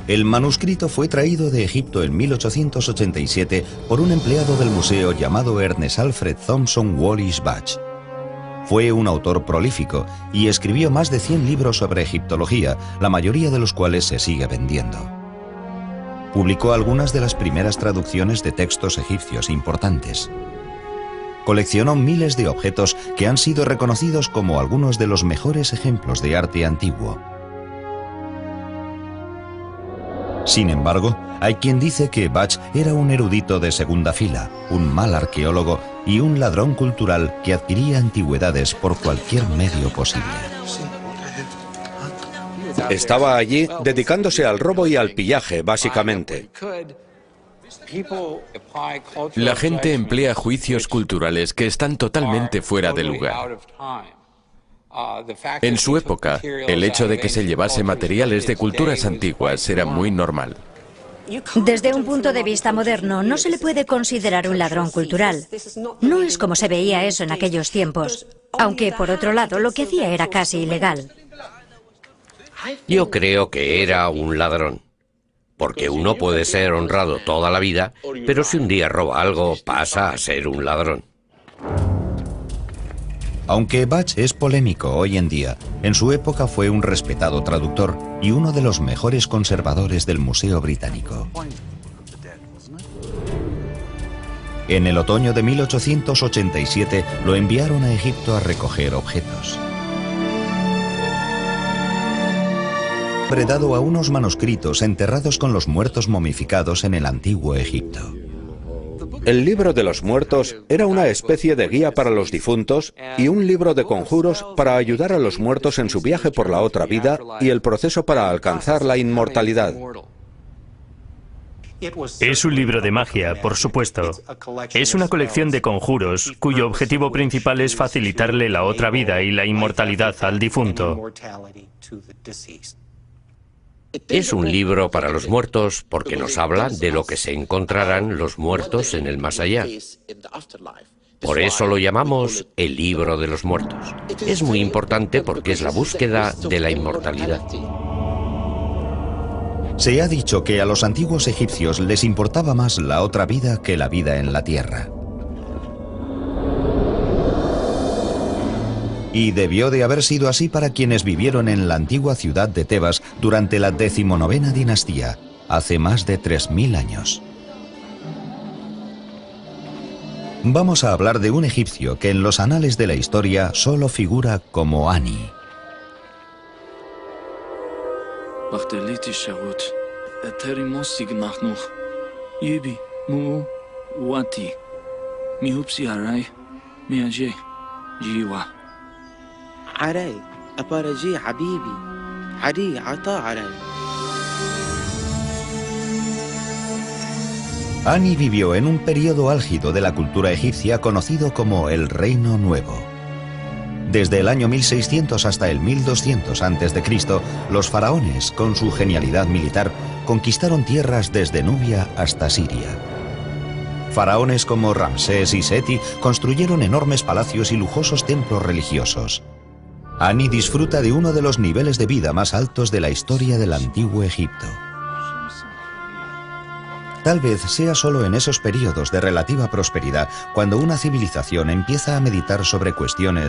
Speaker 1: El manuscrito fue traído de Egipto en 1887 por un empleado del museo llamado Ernest Alfred Thompson Wallis Budge. Fue un autor prolífico y escribió más de 100 libros sobre egiptología, la mayoría de los cuales se sigue vendiendo. Publicó algunas de las primeras traducciones de textos egipcios importantes. Coleccionó miles de objetos que han sido reconocidos como algunos de los mejores ejemplos de arte antiguo. Sin embargo, hay quien dice que Budge era un erudito de segunda fila, un mal arqueólogo y un ladrón cultural que adquiría antigüedades por cualquier medio posible.
Speaker 3: Estaba allí dedicándose al robo y al pillaje, básicamente.
Speaker 5: La gente emplea juicios culturales que están totalmente fuera de lugar. En su época, el hecho de que se llevase materiales de culturas antiguas era muy normal.
Speaker 6: Desde un punto de vista moderno, no se le puede considerar un ladrón cultural. No es como se veía eso en aquellos tiempos. Aunque, por otro lado, lo que hacía era casi ilegal.
Speaker 2: Yo creo que era un ladrón. Porque uno puede ser honrado toda la vida, pero si un día roba algo, pasa a ser un ladrón.
Speaker 1: Aunque Budge es polémico hoy en día, en su época fue un respetado traductor y uno de los mejores conservadores del Museo Británico. En el otoño de 1887 lo enviaron a Egipto a recoger objetos. Predado a unos manuscritos enterrados con los muertos momificados en el antiguo Egipto.
Speaker 3: El libro de los muertos era una especie de guía para los difuntos y un libro de conjuros para ayudar a los muertos en su viaje por la otra vida y el proceso para alcanzar la inmortalidad.
Speaker 4: Es un libro de magia, por supuesto. Es una colección de conjuros cuyo objetivo principal es facilitarle la otra vida y la inmortalidad al difunto.
Speaker 2: Es un libro para los muertos porque nos habla de lo que se encontrarán los muertos en el más allá. Por eso lo llamamos el libro de los muertos. Es muy importante porque es la búsqueda de la inmortalidad.
Speaker 1: Se ha dicho que a los antiguos egipcios les importaba más la otra vida que la vida en la tierra. Y debió de haber sido así para quienes vivieron en la antigua ciudad de Tebas durante la 19ª dinastía, hace más de 3000 años. Vamos a hablar de un egipcio que en los anales de la historia solo figura como Ani.
Speaker 19: عراي أبارجي حبيبي عري عطا عراي.
Speaker 1: Ani vivió en un periodo álgido de la cultura egipcia conocido como el Reino Nuevo. Desde el año 1600 hasta el 1200 a.C., los faraones, con su genialidad militar, conquistaron tierras desde Nubia hasta Siria. Faraones como Ramsés y Seti construyeron enormes palacios y lujosos templos religiosos. Ani disfruta de uno de los niveles de vida más altos de la historia del antiguo Egipto. Tal vez sea solo en esos periodos de relativa prosperidad cuando una civilización empieza a meditar sobre cuestiones